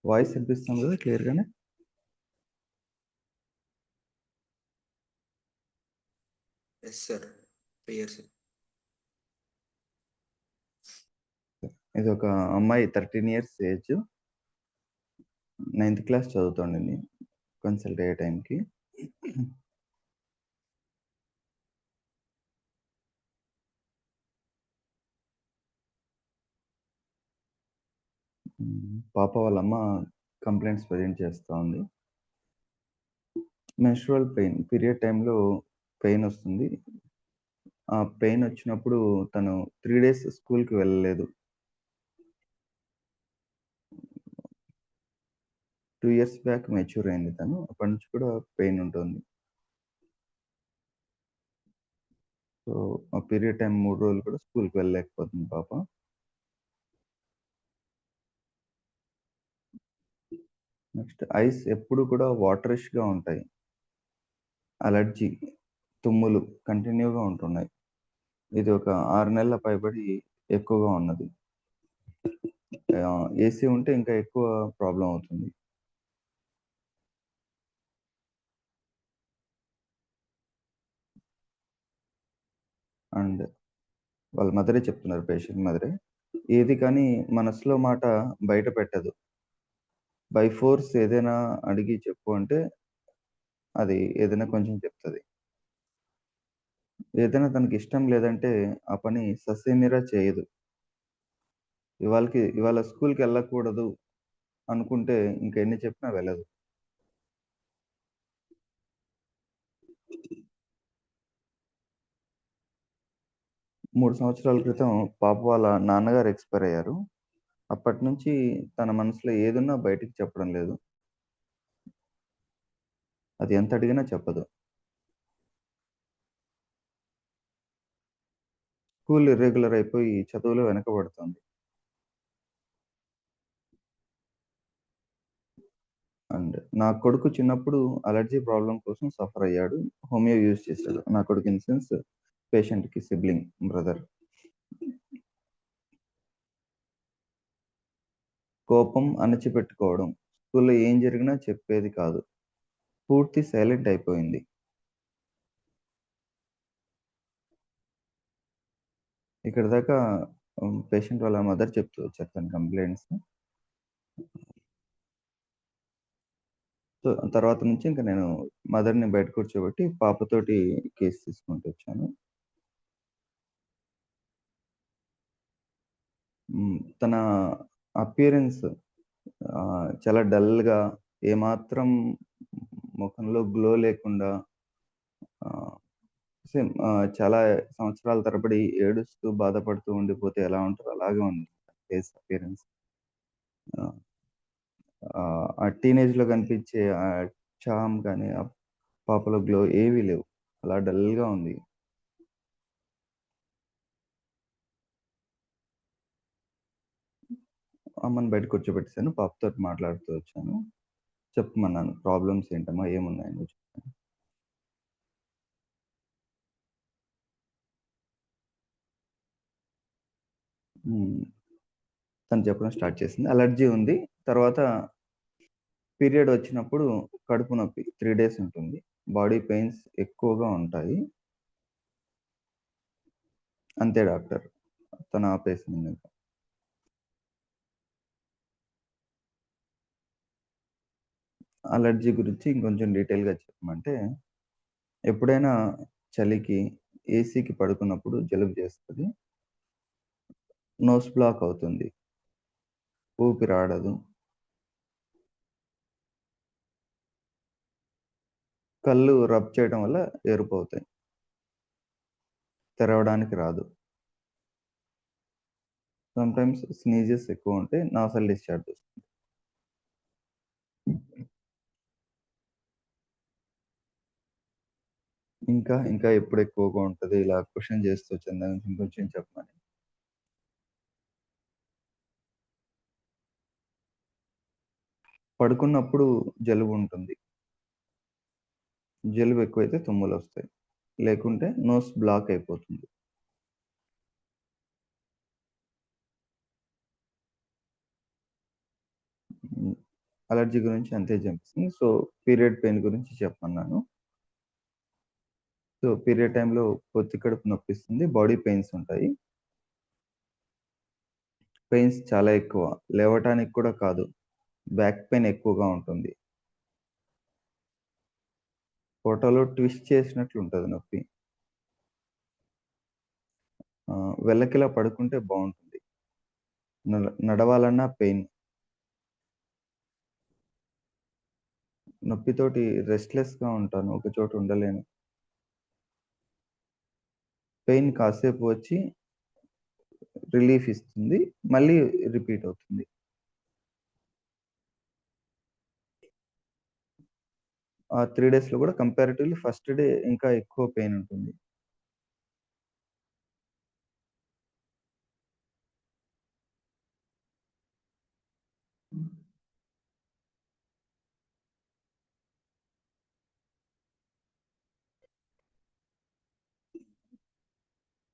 Voice వినిపిస్తుంది కదా క్లియర్‌గానే? Yes sir. Clear sir. ఇదొక అమ్మాయి 13 ఇయర్స్ ఏజ్. 9థ్ క్లాస్ చదువుతోంది కన్సల్ట్ అయ్యే టైంకి. పాప వాళ్ళ అమ్మ కంప్లెయింట్స్ ప్రెజెంట్ చేస్తా ఉంది. మెన్స్ట్రువల్ పెయిన్, పీరియడ్ టైంలో పెయిన్ వస్తుంది. ఆ పెయిన్ వచ్చినప్పుడు తను 3 డేస్ స్కూల్‌కి వెళ్ళలేదు. 2 ఇయర్స్ బ్యాక్ మెచ్యూర్ అయింది తను. అప్పటి నుంచి కూడా పెయిన్ ఉంటుంది. సో, ఆ పీరియడ్ టైం 3 రోజులు కూడా స్కూల్‌కి వెళ్ళలేకపోతుంది పాప. నెక్స్ట్ ఐస్ ఎప్పుడు కూడా వాటరిష్‌గా ఉంటాయి. అలర్జీ, తుమ్ములు కంటిన్యూగా ఉంటున్నాయి. ఇది ఒక 6 నెలల పైబడి ఎక్కువగా ఉన్నది. ఏసీ ఉంటే ఇంకా ఎక్కువ ప్రాబ్లమ్ అవుతుంది. అండ్ వాళ్ళ మదరే చెప్తున్నారు, పేషెంట్ మదరే. ఏది కానీ మనసులో మాట బయట పెట్టదు. బై ఫోర్స్ ఏదైనా అడిగి చెప్పు అంటే అది ఏదైనా కొంచెం చెప్తది. ఏదైనా తనకిష్టం లేదంటే ఆ పని ససేమిరా చేయదు. ఇవాళ స్కూల్‌కెళ్ళకూడదు అనుకుంటే ఇంకెన్ని చెప్పినా వెళ్ళదు. 3 సంవత్సరాల క్రితం పాప వాళ్ళ నాన్నగారు ఎక్స్‌పైర్ అయ్యారు. అప్పటినుంచి తన మనసులో ఏదున్నా బయటికి చెప్పడం లేదు. అది ఎంత అడిగినా చెప్పదు. స్కూల్ ఇర్రెగ్యులర్ అయిపోయి చదువులో వెనకబడుతోంది. అండ్ నా కొడుకు చిన్నప్పుడు అలర్జీ ప్రాబ్లమ్ కోసం సఫర్ అయ్యాడు. హోమియో యూజ్ చేశాడు. నా కొడుకు ఇన్ సెన్స్ పేషెంట్‌కి సిబ్లింగ్, బ్రదర్. కోపం అణచిపెట్టుకోవడం. స్కూల్‌లో ఏం జరిగినా చెప్పేది కాదు. పూర్తి సైలెంట్ అయిపోయింది. ఇక్కడి దాకా పేషెంట్ వాళ్ళ మదర్ చెప్తూ వచ్చారు తన కంప్లెయింట్స్. సో, తర్వాత నుంచి ఇంక నేను మదర్‌ని బయట కూర్చోబెట్టి పాపతోటి కేస్ తీసుకుంటూ వచ్చాను. తన అపియరెన్స్ చాలా డల్‌గా, ఏమాత్రం మొఖంలో గ్లో లేకుండా, ఆహ్, చాలా సంవత్సరాల తరబడి ఏడుస్తూ, బాధపడుతూ ఉండిపోతే ఎలా ఉంటదో అలాగే ఉంది ఫేస్ అపియరెన్స్. ఆహ్, ఆ టీనేజ్‌లో కనిపించే చార్మ్ గాని, ఆ పాపలో గ్లో ఏవి లేవు. అలా డల్‌గా ఉంది. అమ్మని బయట కూర్చోబెట్టేసాను. పాపతోటి మాట్లాడుతూ వచ్చాను. చెప్పమన్నాను. ప్రాబ్లమ్స్ ఏంటమ్మా? ఏమున్నాయని చెప్పాను. హ్మ్. తను చెప్పడం స్టార్ట్ చేసింది. అలర్జీ ఉంది. తర్వాత పీరియడ్ వచ్చినప్పుడు కడుపు నొప్పి 3 డేస్ ఉంటుంది. బాడీ పెయిన్స్ ఎక్కువగా ఉంటాయి. అంతే డాక్టర్. తను ఆపేసిందింక. అలర్జీ గురించి ఇంకొంచెం డీటెయిల్‌గా చెప్పమంటే, ఎప్పుడైనా చలికి ఏసీకి పడుకున్నప్పుడు జలుబు చేస్తది. నోస్ బ్లాక్ అవుతుంది. ఊపిరాడదు. కళ్ళు రబ్ చేయడం వల్ల ఎరుపవుతాయి. తెరవడానికి రాదు. సమ్‌టైమ్స్ స్నీజెస్ ఎక్కువుంటాయి. నాసల్ డిశ్చార్జ్ వస్తుంది. ఇంకా ఎప్పుడు ఎక్కువగా ఉంటది? ఇలా క్వెషన్ చేస్తూ వచ్చాను. దాని గురించి ఇంకొంచెం చెప్పమని. పడుకున్నప్పుడు జలుబుంటుంది. జలుబు ఎక్కువైతే తుమ్ములొస్తాయి. లేకుంటే నోస్ బ్లాక్ అయిపోతుంది. హ్మ్. అలర్జీ గురించి అంతే జెప్తుంది. సో, పీరియడ్ పెయిన్ గురించి చెప్పమన్నాను. సో, పీరియడ్ టైమ్‌లో పొత్తి కడుపు నొప్పిస్తుంది. బాడీ పెయిన్స్ ఉంటాయి. పెయిన్స్ చాలా ఎక్కువ. లేవటానికి కూడా కాదు. బ్యాక్ పెయిన్ ఎక్కువగా ఉంటుంది. పొట్టలో ట్విస్ట్ చేసినట్లుంటది నొప్పి. వెల్లకిలా పడుకుంటే బావుంటుంది. నడవాలన్నా పెయిన్. నొప్పితోటి రెస్ట్‌లెస్‌గా ఉంటాను. ఒక చోట ఉండలేను. పెయిన్ కాసేపు వచ్చి రిలీఫ్ ఇస్తుంది. మళ్ళీ రిపీట్ అవుతుంది. ఆ 3 డేస్‌లో గూడా కంపారిటివ్‌లీ ఫస్ట్ డే ఇంకా ఎక్కువ పెయిన్ ఉంటుంది.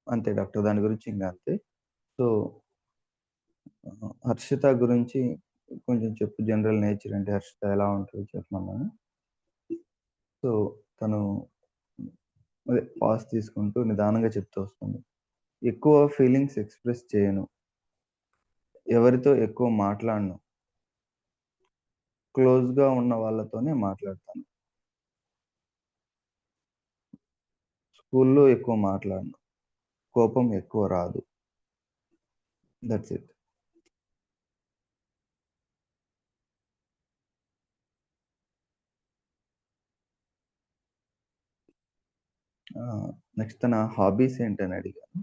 అంతే డాక్టర్. దాని గురించి ఇంక అంతే. సో, 'హర్షిత' గురించి కొంచెం చెప్పు జనరల్ నేచర్ అంటే 'హర్షిత' ఎలా ఉంటదో చెప్పమన్నాను. సో, తను అదే పాజ్ తీసుకుంటూ నిదానంగా చెప్తూ వస్తుంది. ఎక్కువ ఫీలింగ్స్ ఎక్స్‌ప్రెస్ చేయను. ఎవరితో ఎక్కువ మాట్లాడను. క్లోజ్‌గా ఉన్న వాళ్ళతోనే మాట్లాడతాను. స్కూల్‌లో ఎక్కువ మాట్లాడను. కోపం ఎక్కువ రాదు. That's it. నెక్స్ట్ తన హాబీస్ ఏంటని అడిగాను.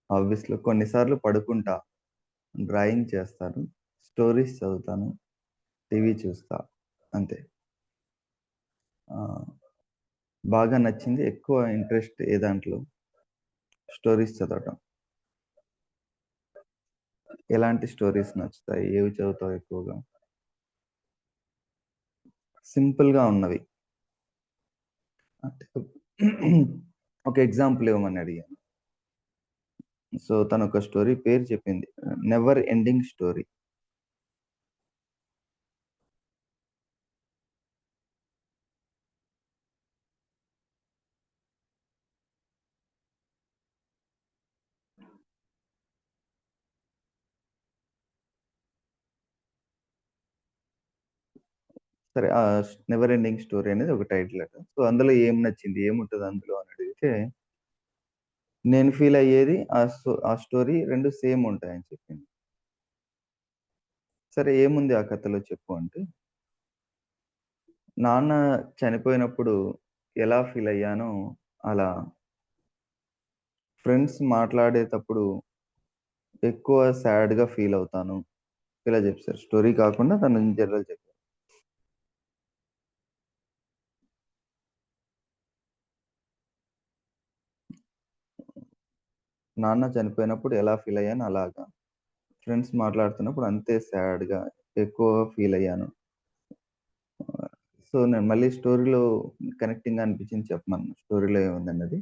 హాబీస్‌లో కొన్ని సార్లు పడుకుంటా, డ్రాయింగ్ చేస్తాను, స్టోరీస్ చదువుతాను, టీవీ చూస్తా అంతే. ఆహ్, బాగా నచ్చింది ఎక్కువ ఇంట్రెస్ట్ ఏ దాంట్లో? స్టోరీస్ చదవటం. ఎలాంటి స్టోరీస్ నచ్చుతాయి? ఏవి చదువుతావు ఎక్కువగా? సింపుల్‌గా ఉన్నవి. అంటే ఒక ఎగ్జాంపుల్ ఇవ్వమని అడిగాను. సో, తనొక స్టోరీ పేరు చెప్పింది. 'Never ending story.' సరే. 'నెవర్ ఎండింగ్ స్టోరీ' అనేది ఒక టైటిల్ అట. సో, అందులో ఏం నచ్చింది? ఏముంటది అందులో అని అడిగితే, నేను ఫీల్ అయ్యేది ఆ స్టోరీ 2 సేమ్ ఉంటాయని చెప్పింది. సరే ఏముంది ఆ కథలో చెప్పు అంటే, నాన్న చనిపోయినప్పుడు ఎలా ఫీల్ అయ్యానో అలా ఫ్రెండ్స్ మాట్లాడేటప్పుడు ఎక్కువ సాడ్‌గా ఫీల్ అవుతాను. ఇలా చెప్పారు. స్టోరీ కాకుండా తను ఇన్ జనరల్ చెప్పారు. నాన్న చనిపోయినప్పుడు ఎలా ఫీల్ అయ్యానో అలాగా. ఫ్రెండ్స్ మాట్లాడుతున్నప్పుడు అంతే సాడ్‌గా ఎక్కువ ఫీల్ అయ్యాను. సో, నేను మళ్ళీ స్టోరీలో కనెక్టింగ్‌గా అనిపించింది చెప్పమన్నా. స్టోరీలో ఏముందన్నది.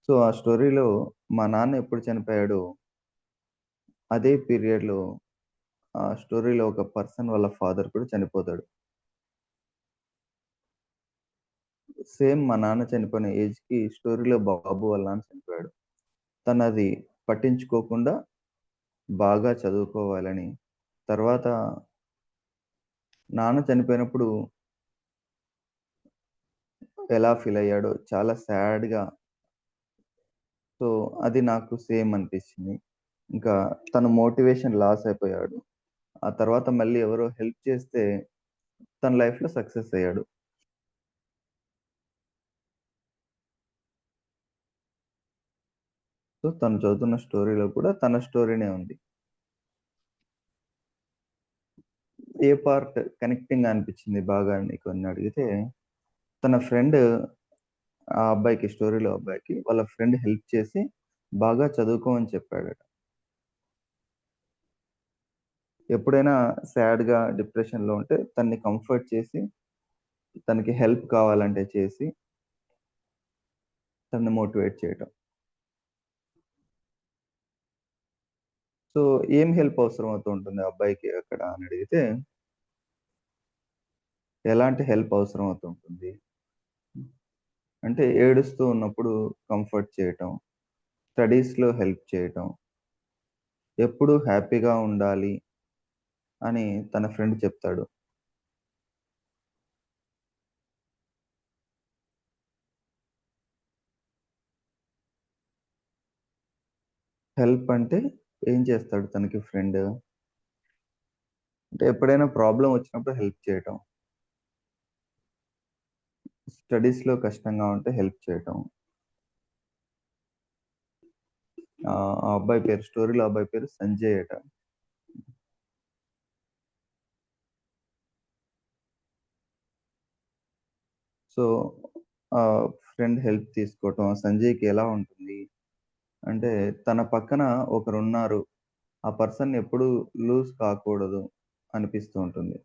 సో, ఆ స్టోరీలో మా నాన్న ఎప్పుడు చనిపోయాడో అదే పీరియడ్‌లో ఆ స్టోరీలో ఒక పర్సన్ వాళ్ళ ఫాదర్ కూడా చనిపోతాడు. సేమ్ మా నాన్న చనిపోయిన ఏజ్‌కి స్టోరీలో బాబు వాళ్ళ నాన్న చనిపోయాడు. తనది పట్టించుకోకుండా బాగా చదువుకోవాలని, తర్వాత నాన్న చనిపోయినప్పుడు ఎలా ఫీల్ అయ్యాడో చాలా సాడ్‌గా. సో, అది నాకు సేమ్ అనిపించింది. ఇంకా తను మోటివేషన్ లాస్ అయిపోయాడు. ఆ తర్వాత మళ్ళీ ఎవరో హెల్ప్ చేస్తే తన లైఫ్‌లో సక్సెస్ అయ్యాడు. సో, తను చదువుతున్న స్టోరీలో కూడా తన స్టోరీనే ఉంది. ఏ పార్ట్ కనెక్టింగ్‌గా అనిపించింది బాగా నీకు అని అడిగితే, తన ఫ్రెండ్ ఆ అబ్బాయికి స్టోరీలో అబ్బాయికి వాళ్ళ ఫ్రెండ్ హెల్ప్ చేసి బాగా చదువుకో అని చెప్పాడట. ఎప్పుడైనా సాడ్‌గా, డిప్రెషన్‌లో ఉంటే తనని కంఫర్ట్ చేసి, తనకి హెల్ప్ కావాలంటే చేసి, తనని మోటివేట్ చేయటం. సో, ఏం హెల్ప్ అవసరం అవుతూ ఉంటుంది ఆ అబ్బాయికి అక్కడ అని అడిగితే, ఎలాంటి హెల్ప్ అవసరం అవుతూ ఉంటుంది? అంటే ఏడుస్తూ ఉన్నప్పుడు కంఫర్ట్ చేయటం, స్టడీస్‌లో హెల్ప్ చేయటం, ఎప్పుడూ హ్యాపీగా ఉండాలి అని తన ఫ్రెండ్ చెప్తాడు. హెల్ప్ అంటే ఏం చేస్తాడు తనకి ఫ్రెండ్? అంటే ఎప్పుడైనా ప్రాబ్లమ్ వచ్చినప్పుడు హెల్ప్ చేయటం. స్టడీస్‌లో కష్టంగా ఉంటే హెల్ప్ చేయటం. ఆ అబ్బాయి పేరు స్టోరీలో అబ్బాయి పేరు సంజయ్ అట. సో, ఫ్రెండ్ హెల్ప్ తీసుకోవటం సంజయ్‌కి ఎలా ఉంటుంది? అంటే తన పక్కన ఒకరున్నారు. ఆ పర్సన్ ఎప్పుడూ లూజ్ కాకూడదు అనిపిస్తూ ఉంటుంది.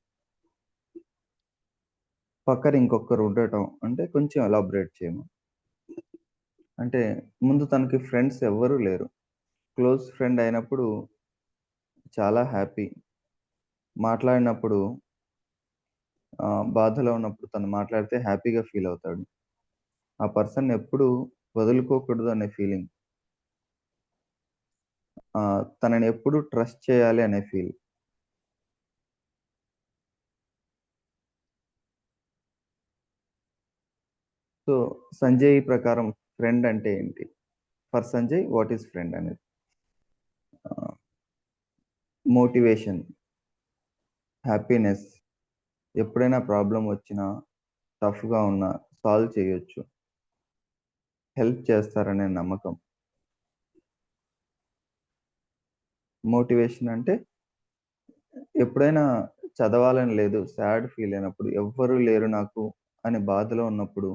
పక్కన ఇంకొకరు ఉండటం అంటే కొంచెం ఎలాబొరేట్ చేయము. అంటే ముందు తనకి ఫ్రెండ్స్ ఎవ్వరూ లేరు. క్లోజ్ ఫ్రెండ్ అయినప్పుడు చాలా హ్యాపీ. మాట్లాడినప్పుడు బాధలో ఉన్నప్పుడు తను మాట్లాడితే హ్యాపీగా ఫీల్ అవుతాడు. ఆ పర్సన్ ఎప్పుడూ వదులుకోకూడదు అనే ఫీలింగ్. తనని ఎప్పుడూ ట్రస్ట్ చేయాలి అనే ఫీల్. సో, సంజయ్ ప్రకారం ఫ్రెండ్ అంటే ఏంటి? For Sanjay what is friend అనేది? ఆహ్, మోటివేషన్, హ్యాపీనెస్ ఎప్పుడైనా ప్రాబ్లమ్ వచ్చినా, టఫ్‌గా ఉన్నా సాల్వ్ చేయొచ్చు. హెల్ప్ చేస్తారనే నమ్మకం. మోటివేషన్ అంటే ఎప్పుడైనా చదవాలని లేదు, సాడ్ ఫీల్ అయినప్పుడు, ఎవ్వరు లేరు నాకు అని బాధలో ఉన్నప్పుడు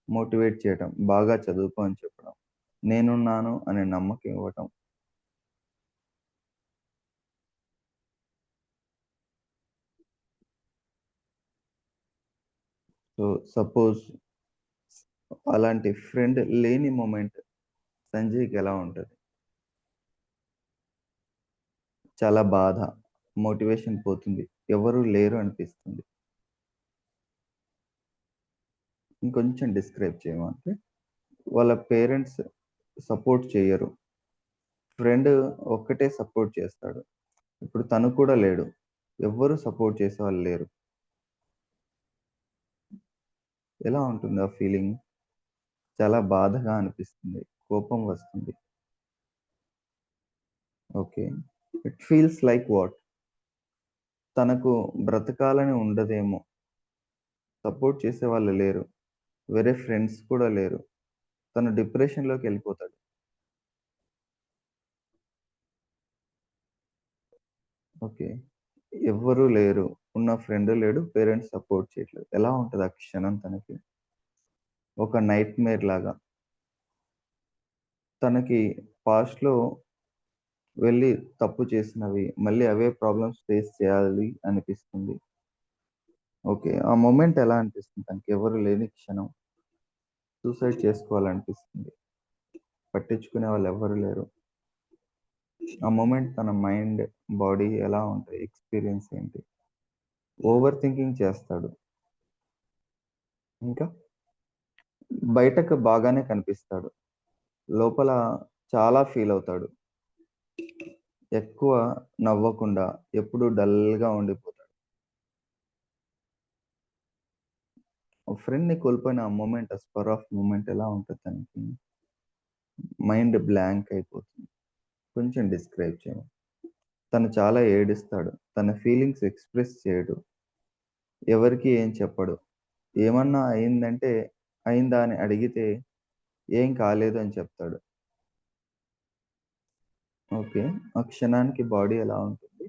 మోటివేట్ చేయటం. బాగా చదువుకో అని చెప్పడం. నేనున్నాను అనే నమ్మకం ఇవ్వటం. సో, సపోజ్ అలాంటి ఫ్రెండ్ లేని మొమెంట్ సంజయ్‌కి ఎలా ఉంటది? చాలా బాధ. మోటివేషన్ పోతుంది. ఎవరు లేరు అనిపిస్తుంది. ఇంకొంచెం డిస్క్రైబ్ చేయమంటే, వాళ్ళ పేరెంట్స్ సపోర్ట్ చెయ్యరు. ఫ్రెండ్ ఒక్కటే సపోర్ట్ చేస్తాడు. ఇప్పుడు తను కూడా లేడు. ఎవ్వరు సపోర్ట్ చేసేవాళ్ళు లేరు. ఎలా ఉంటుంది ఆ ఫీలింగ్? చాలా బాధగా అనిపిస్తుంది. కోపం వస్తుంది. Okay. It feels like what? తనకు బ్రతకాలని ఉండదేమో! సపోర్ట్ చేసేవాళ్ళు లేరు. వేరే ఫ్రెండ్స్ కూడా లేరు. తను డిప్రెషన్‌లోకెళ్ళిపోతాడు. ఓకే. ఎవ్వరు లేరు. ఉన్న ఫ్రెండ్ లేడు. పేరెంట్స్ సపోర్ట్ చేయట్లేదు. ఎలా ఉంటది ఆ క్షణం తనకి? ఒక నైట్‌మేర్ లాగా. తనకి పాస్ట్‌లో వెళ్లి తప్పు చేసినవి, మళ్ళీ అవే ప్రాబ్లమ్స్ ఫేస్ చేయాలి అనిపిస్తుంది. ఓకే. ఆ మొమెంట్ ఎలా అనిపిస్తుంది తనకి? ఎవరు లేని క్షణం. సూసైడ్ చేసుకోవాలనిపిస్తుంది. పట్టించుకునే వాళ్ళెవ్వరు లేరు. ఆ మొమెంట్ తన మైండ్, బాడీ ఎలా ఉంటాయి? ఎక్స్‌పీరియన్స్ ఏంటి? ఓవర్ థింకింగ్ చేస్తాడు. ఇంకా బయటకు బాగానే కనిపిస్తాడు. లోపల చాలా ఫీల్ అవుతాడు. ఎక్కువ నవ్వకుండా ఎప్పుడూ డల్‌గా ఉండిపోతాడు. ఫ్రెండ్‌ని కోల్పోయిన ఆ మొమెంట్, ఆ స్పర్ ఆఫ్ మూమెంట్ ఎలా ఉంటది తనకి? మైండ్ బ్లాంక్ అయిపోతుంది. కొంచెం డిస్క్రైబ్ చేయమను. తను చాలా ఏడుస్తాడు. తన ఫీలింగ్స్ ఎక్స్‌ప్రెస్ చేయడు. ఎవరికీ ఏం చెప్పడు. ఏమన్నా అయిందంటే, అయిందా అని అడిగితే, ఏం కాలేదు అని చెప్తాడు. ఓకే. ఆ క్షణానికి బాడీ ఎలా ఉంటుంది?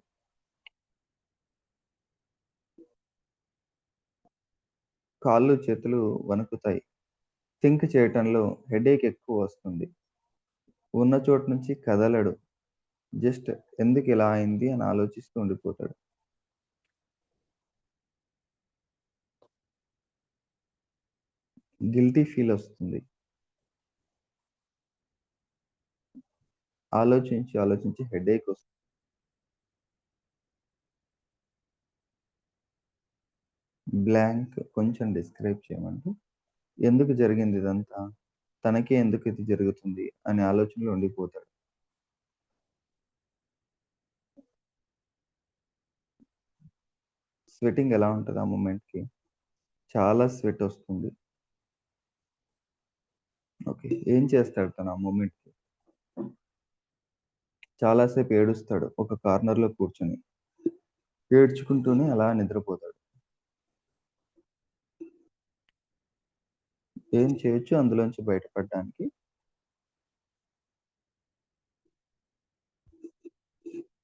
కాళ్ళు, చేతులు వణుకుతాయి. థింక్ చేయటంలో హెడేక్ ఎక్కువ వస్తుంది. ఉన్న చోటు నుంచి కదలడు. జస్ట్ ఎందుకిలా అయింది అని ఆలోచిస్తూ ఉండిపోతాడు. గిల్టీ ఫీల్ ఒస్తుంది. ఆలోచించి, ఆలోచించి హెడేక్ ఒస్తుంది. బ్లాంక్ కొంచెం డిస్క్రైబ్ చేయమంటే, ఎందుకు జరిగింది ఇదంతా? తనకే ఎందుకు ఇది జరుగుతుంది? అనే ఆలోచనలో ఉండిపోతాడు. స్వెటింగ్ ఎలా ఉంటది ఆ మొమెంట్‌కి? చాలా స్వెట్ ఒస్తుంది. ఓకే. ఏం చేస్తాడు తను ఆ మొమెంట్‌కి? చాలా సేపు ఏడుస్తాడు. ఒక కార్నర్‌లో కూర్చొని. ఏడ్చుకుంటూనే అలా నిద్రపోతాడు. ఏం చేయొచ్చు అందులోంచి బయటపడడానికి?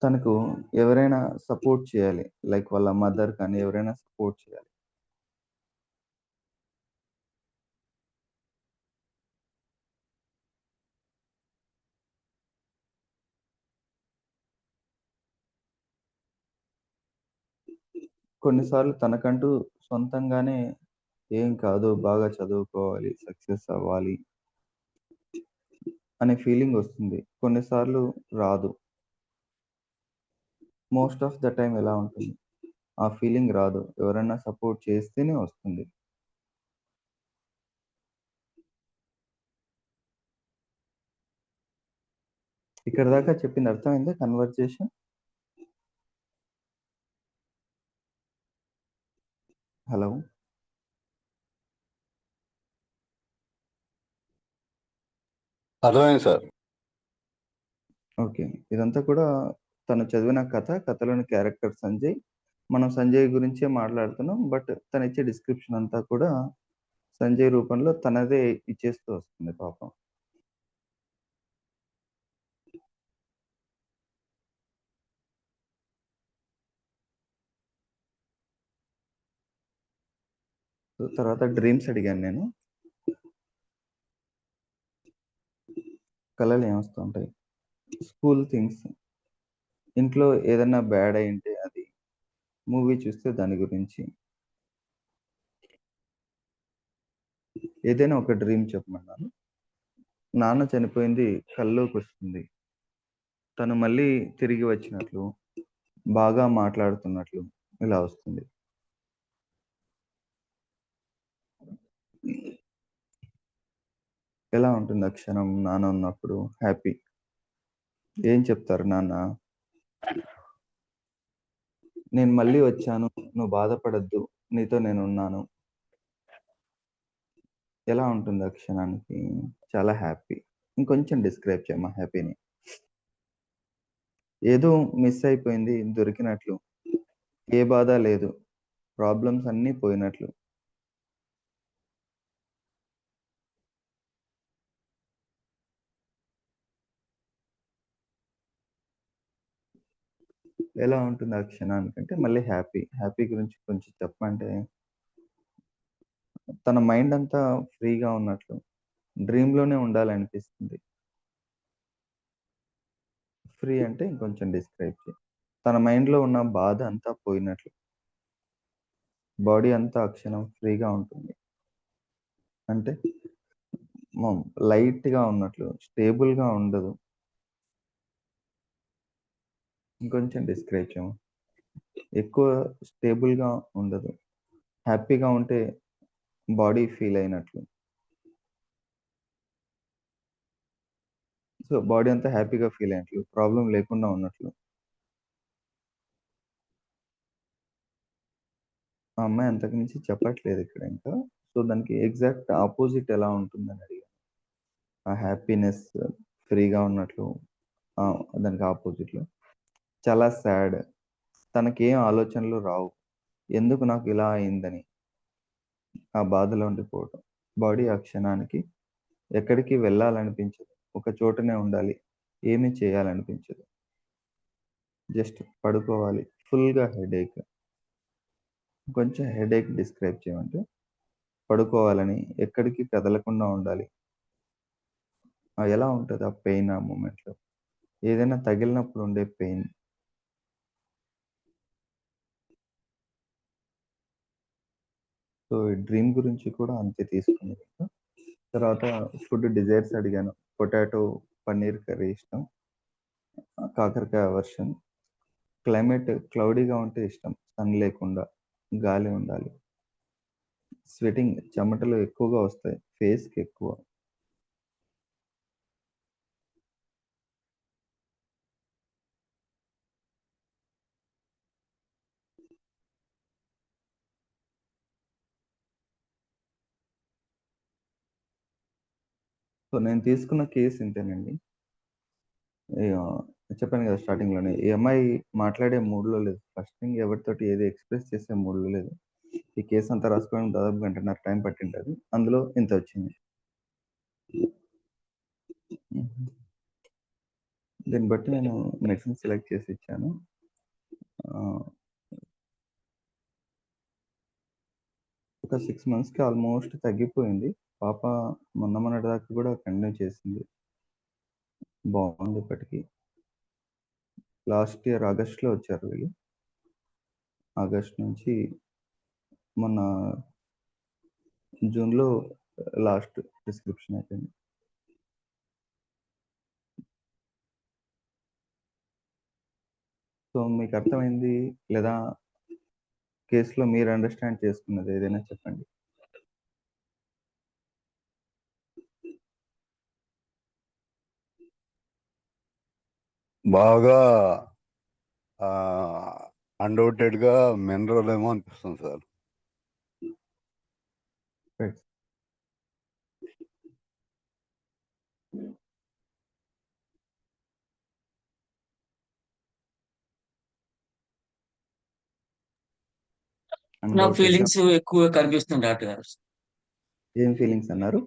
తనకు ఎవరైనా సపోర్ట్ చేయాలి. లైక్ వాళ్ళ మదర్ కానీ ఎవరైనా సపోర్ట్ చేయాలి. కొన్నిసార్లు తనకంటూ సొంతంగానే ఏం కాదు, బాగా చదువుకోవాలి, సక్సెస్ అవ్వాలి అనే ఫీలింగొస్తుంది. కొన్నిసార్లు రాదు. మోస్ట్ ఆఫ్ ద టైమ్ ఎలా ఉంటుంది? ఆ ఫీలింగ్ రాదు. ఎవరైనా సపోర్ట్ చేస్తేనే వస్తుంది. ఇక్కడి దాకా చెప్పింది అర్థమైందా కన్వర్జేషన్? హలో! అర్థమైంది సార్. ఓకే. ఇదంతా కూడా తను చదివిన కథ, కథలోని క్యారెక్టర్ సంజయ్. మనం సంజయ్ గురించే మాట్లాడుతున్నాం. బట్ తనిచ్చే డిస్క్రిప్షన్ అంతా కూడా సంజయ్ రూపంలో తనదే ఇచ్చేస్తూ వస్తుంది పాపం. సో, తర్వాత డ్రీమ్స్ అడిగాను నేను. కలలు ఏమొస్తూ ఉంటాయి? School things. ఇంట్లో ఏదన్నా బ్యాడ్ అయ్యుంటే అది. మూవీ చూస్తే దాని గురించి. ఏదైనా ఒక డ్రీమ్ చెప్పమన్నాను. నాన్న చనిపోయింది కల్లోకొస్తుంది. తను మళ్ళీ తిరిగి వచ్చినట్లు, బాగా మాట్లాడుతున్నట్లు ఇలా వస్తుంది. ఎలా ఉంటుంది ఆ క్షణం నాన్న ఉన్నప్పుడు? హ్యాపీ. ఏం చెప్తారు నాన్న? నేను మళ్ళీ వచ్చాను. నువ్వు బాధపడొద్దు. నీతో నేనున్నాను. ఎలా ఉంటుంది ఆ క్షణానికి? చాలా హ్యాపీ. ఇంకొంచెం డిస్క్రైబ్ చేయమ్మా హ్యాపీని. ఏదో మిస్ అయిపోయింది దొరికినట్లు. ఏ బాధ లేదు. ప్రాబ్లమ్స్ అన్నీ పోయినట్లు. ఎలా ఉంటుంది ఆ క్షణానికంటే మళ్ళీ హ్యాపీ. హ్యాపీ గురించి కొంచెం చెప్పమంటే తన మైండ్ అంతా ఫ్రీగా ఉన్నట్లు. డ్రీమ్‌లోనే ఉండాలనిపిస్తుంది. ఫ్రీ అంటే ఇంకొంచెం డిస్క్రైబ్ చెయి. తన మైండ్‌లో ఉన్న బాధ అంతా పోయినట్లు. బాడీ అంతా ఆ క్షణం ఫ్రీగా ఉంటుంది. అంటే లైట్‌గా ఉన్నట్లు. స్టేబుల్‌గా ఉండదు. ఇంకొంచెం డిస్క్రైబ్ చేయము. ఎక్కువ స్టేబుల్‌గా ఉండదు. హ్యాపీగా ఉంటే బాడీ ఫీల్ అయినట్లు. సో, బాడీ అంతా హ్యాపీగా ఫీల్ అయినట్లు. ప్రాబ్లమ్ లేకుండా ఉన్నట్లు. ఆ అమ్మాయి అంతకు మించి చెప్పట్లేదు ఇక్కడ ఇంకా. సో, దానికి ఎగ్జాక్ట్ అపోజిట్ ఎలా ఉంటుందని అడిగాను. ఆ హ్యాపీనెస్ ఫ్రీగా ఉన్నట్లు దానికి అపోజిట్‌లో. చాలా సాడ్. తనకేం ఆలోచనలు రావు. ఎందుకు నాకు ఇలా అయిందని. ఆ బాధలో ఉండిపోవటం. బాడీ ఆ క్షణానికి ఎక్కడికి వెళ్ళాలనిపించదు. ఒక చోటనే ఉండాలి. ఏమి చేయాలనిపించదు. జస్ట్ పడుకోవాలి. ఫుల్‌గా హెడేక్. కొంచెం హెడేక్ డిస్క్రైబ్ చేయమంటే, పడుకోవాలని, ఎక్కడికి కదలకుండా ఉండాలి. ఎలా ఉంటది ఆ పెయిన్ ఆ మొమెంట్‌లో? ఏదైనా తగిలినప్పుడు ఉండే పెయిన్. సో, ఈ డ్రీమ్ గురించి కూడా అంతే తీసుకుంది. తర్వాత ఫుడ్ డిజైర్స్ అడిగాను. పొటాటో, పన్నీర్ కర్రీ ఇష్టం. కాకరకాయ అవర్షన్. క్లైమేట్ క్లౌడీగా ఉంటే ఇష్టం. సన్ లేకుండా, గాలి ఉండాలి. స్వెటింగ్ చెమటలు ఎక్కువగా వస్తాయి ఫేస్కి ఎక్కువ. సో నేను తీసుకున్న కేసు ఇంతేనండి. చెప్పాను కదా స్టార్టింగ్లోనే, ఈ అమ్మాయి మాట్లాడే మూడ్లో లేదు. ఫస్ట్ థింగ్ ఎవరితోటి ఏది ఎక్స్ప్రెస్ చేసే మూడ్లో లేదు. ఈ కేసు అంతా రాసుకోవడానికి దాదాపు గంటన్నర టైం పట్టింటుంది. అందులో ఇంత వచ్చింది. దీన్ని బట్టి నేను మెడిసిన్ సెలెక్ట్ చేసి ఇచ్చాను. ఒక 6 మంత్స్కి ఆల్మోస్ట్ తగ్గిపోయింది. పాప మొన్నటి దాకా కూడా కంటిన్యూ చేసింది. బాగుంది ఇప్పటికి. లాస్ట్ ఇయర్ ఆగస్ట్లో వచ్చారు వీళ్ళు. ఆగస్ట్ నుంచి మొన్న జూన్లో లాస్ట్ ప్రిస్క్రిప్షన్ అయిపోయింది. సో మీకు అర్థమైంది లేదా? కేసులో మీరు అండర్స్టాండ్ చేసుకున్నది ఏదైనా చెప్పండి. బాగా అన్డౌటెడ్గా మినరల్ ఏమో అనిపిస్తుంది సార్. నా ఫీలింగ్స్ ఎక్కువ కనిపిస్తుంది డాక్టర్ గారు. ఏం ఫీలింగ్స్ అన్నారు?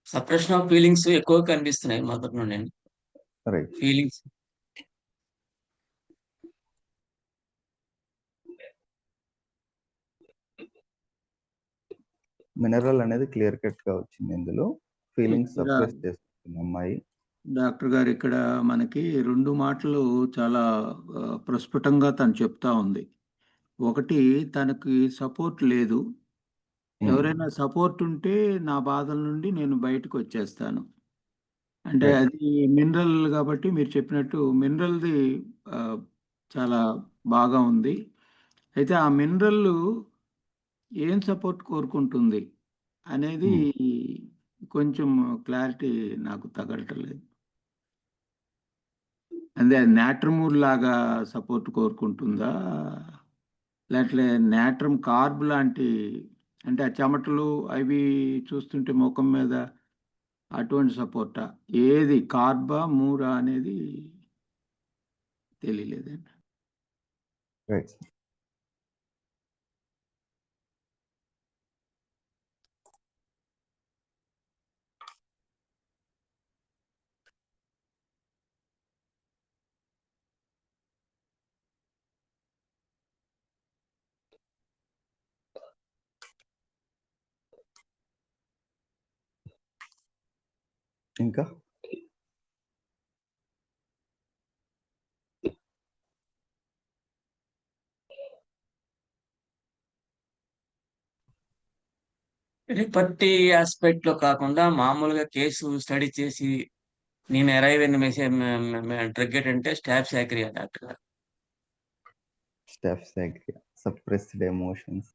సప్రెషన్ ఆఫ్ ఫీలింగ్స్ ఎక్కువ కనిపిస్తున్నాయి మొదటి నుండి. రైట్. ఫీలింగ్స్ మినరల్ అనేది క్లియర్ కట్ గా వచ్చింది. ఇందులో ఫీలింగ్స్ సప్రెస్ చేస్తుంది అమ్మాయి. డాక్టర్ గారు ఇక్కడ మనకి 2 మాటలు చాలా ప్రస్ఫుటంగా తను చెప్తా ఉంది. ఒకటి, తనకి సపోర్ట్ లేదు. ఎవరైనా సపోర్ట్ ఉంటే నా బాధల నుండి నేను బయటకు వచ్చేస్తాను. అంటే Right. అది మినరల్ కాబట్టి మీరు చెప్పినట్టు మినరల్‌ది చాలా బాగా ఉంది. అయితే ఆ మినరల్ ఏం సపోర్ట్ కోరుకుంటుంది అనేది కొంచెం క్లారిటీ నాకు తగలటం లేదు. అంటే నాట్రమూర్ లాగా సపోర్ట్ కోరుకుంటుందా? లేకపోతే నాట్రమ్ కార్బ్ లాంటి, అంటే ఆ చెమటలు అవి చూస్తుంటే ముఖం మీద అటువంటి సపోర్టా? ఏది కార్బా, మూరా అనేది తెలియలేదండి. రైట్. ఇంకా రిపర్టీ ఆస్పెక్ట్ లో కాకుండా మామూలుగా కేసు స్టడీ చేసి నేను అరైవ్ అయిన మెసేజ్ డ్రగ్ అంటే స్టాఫ్ సాక్రియా డాక్టర్ గారు. Staphysagria, suppressed emotions.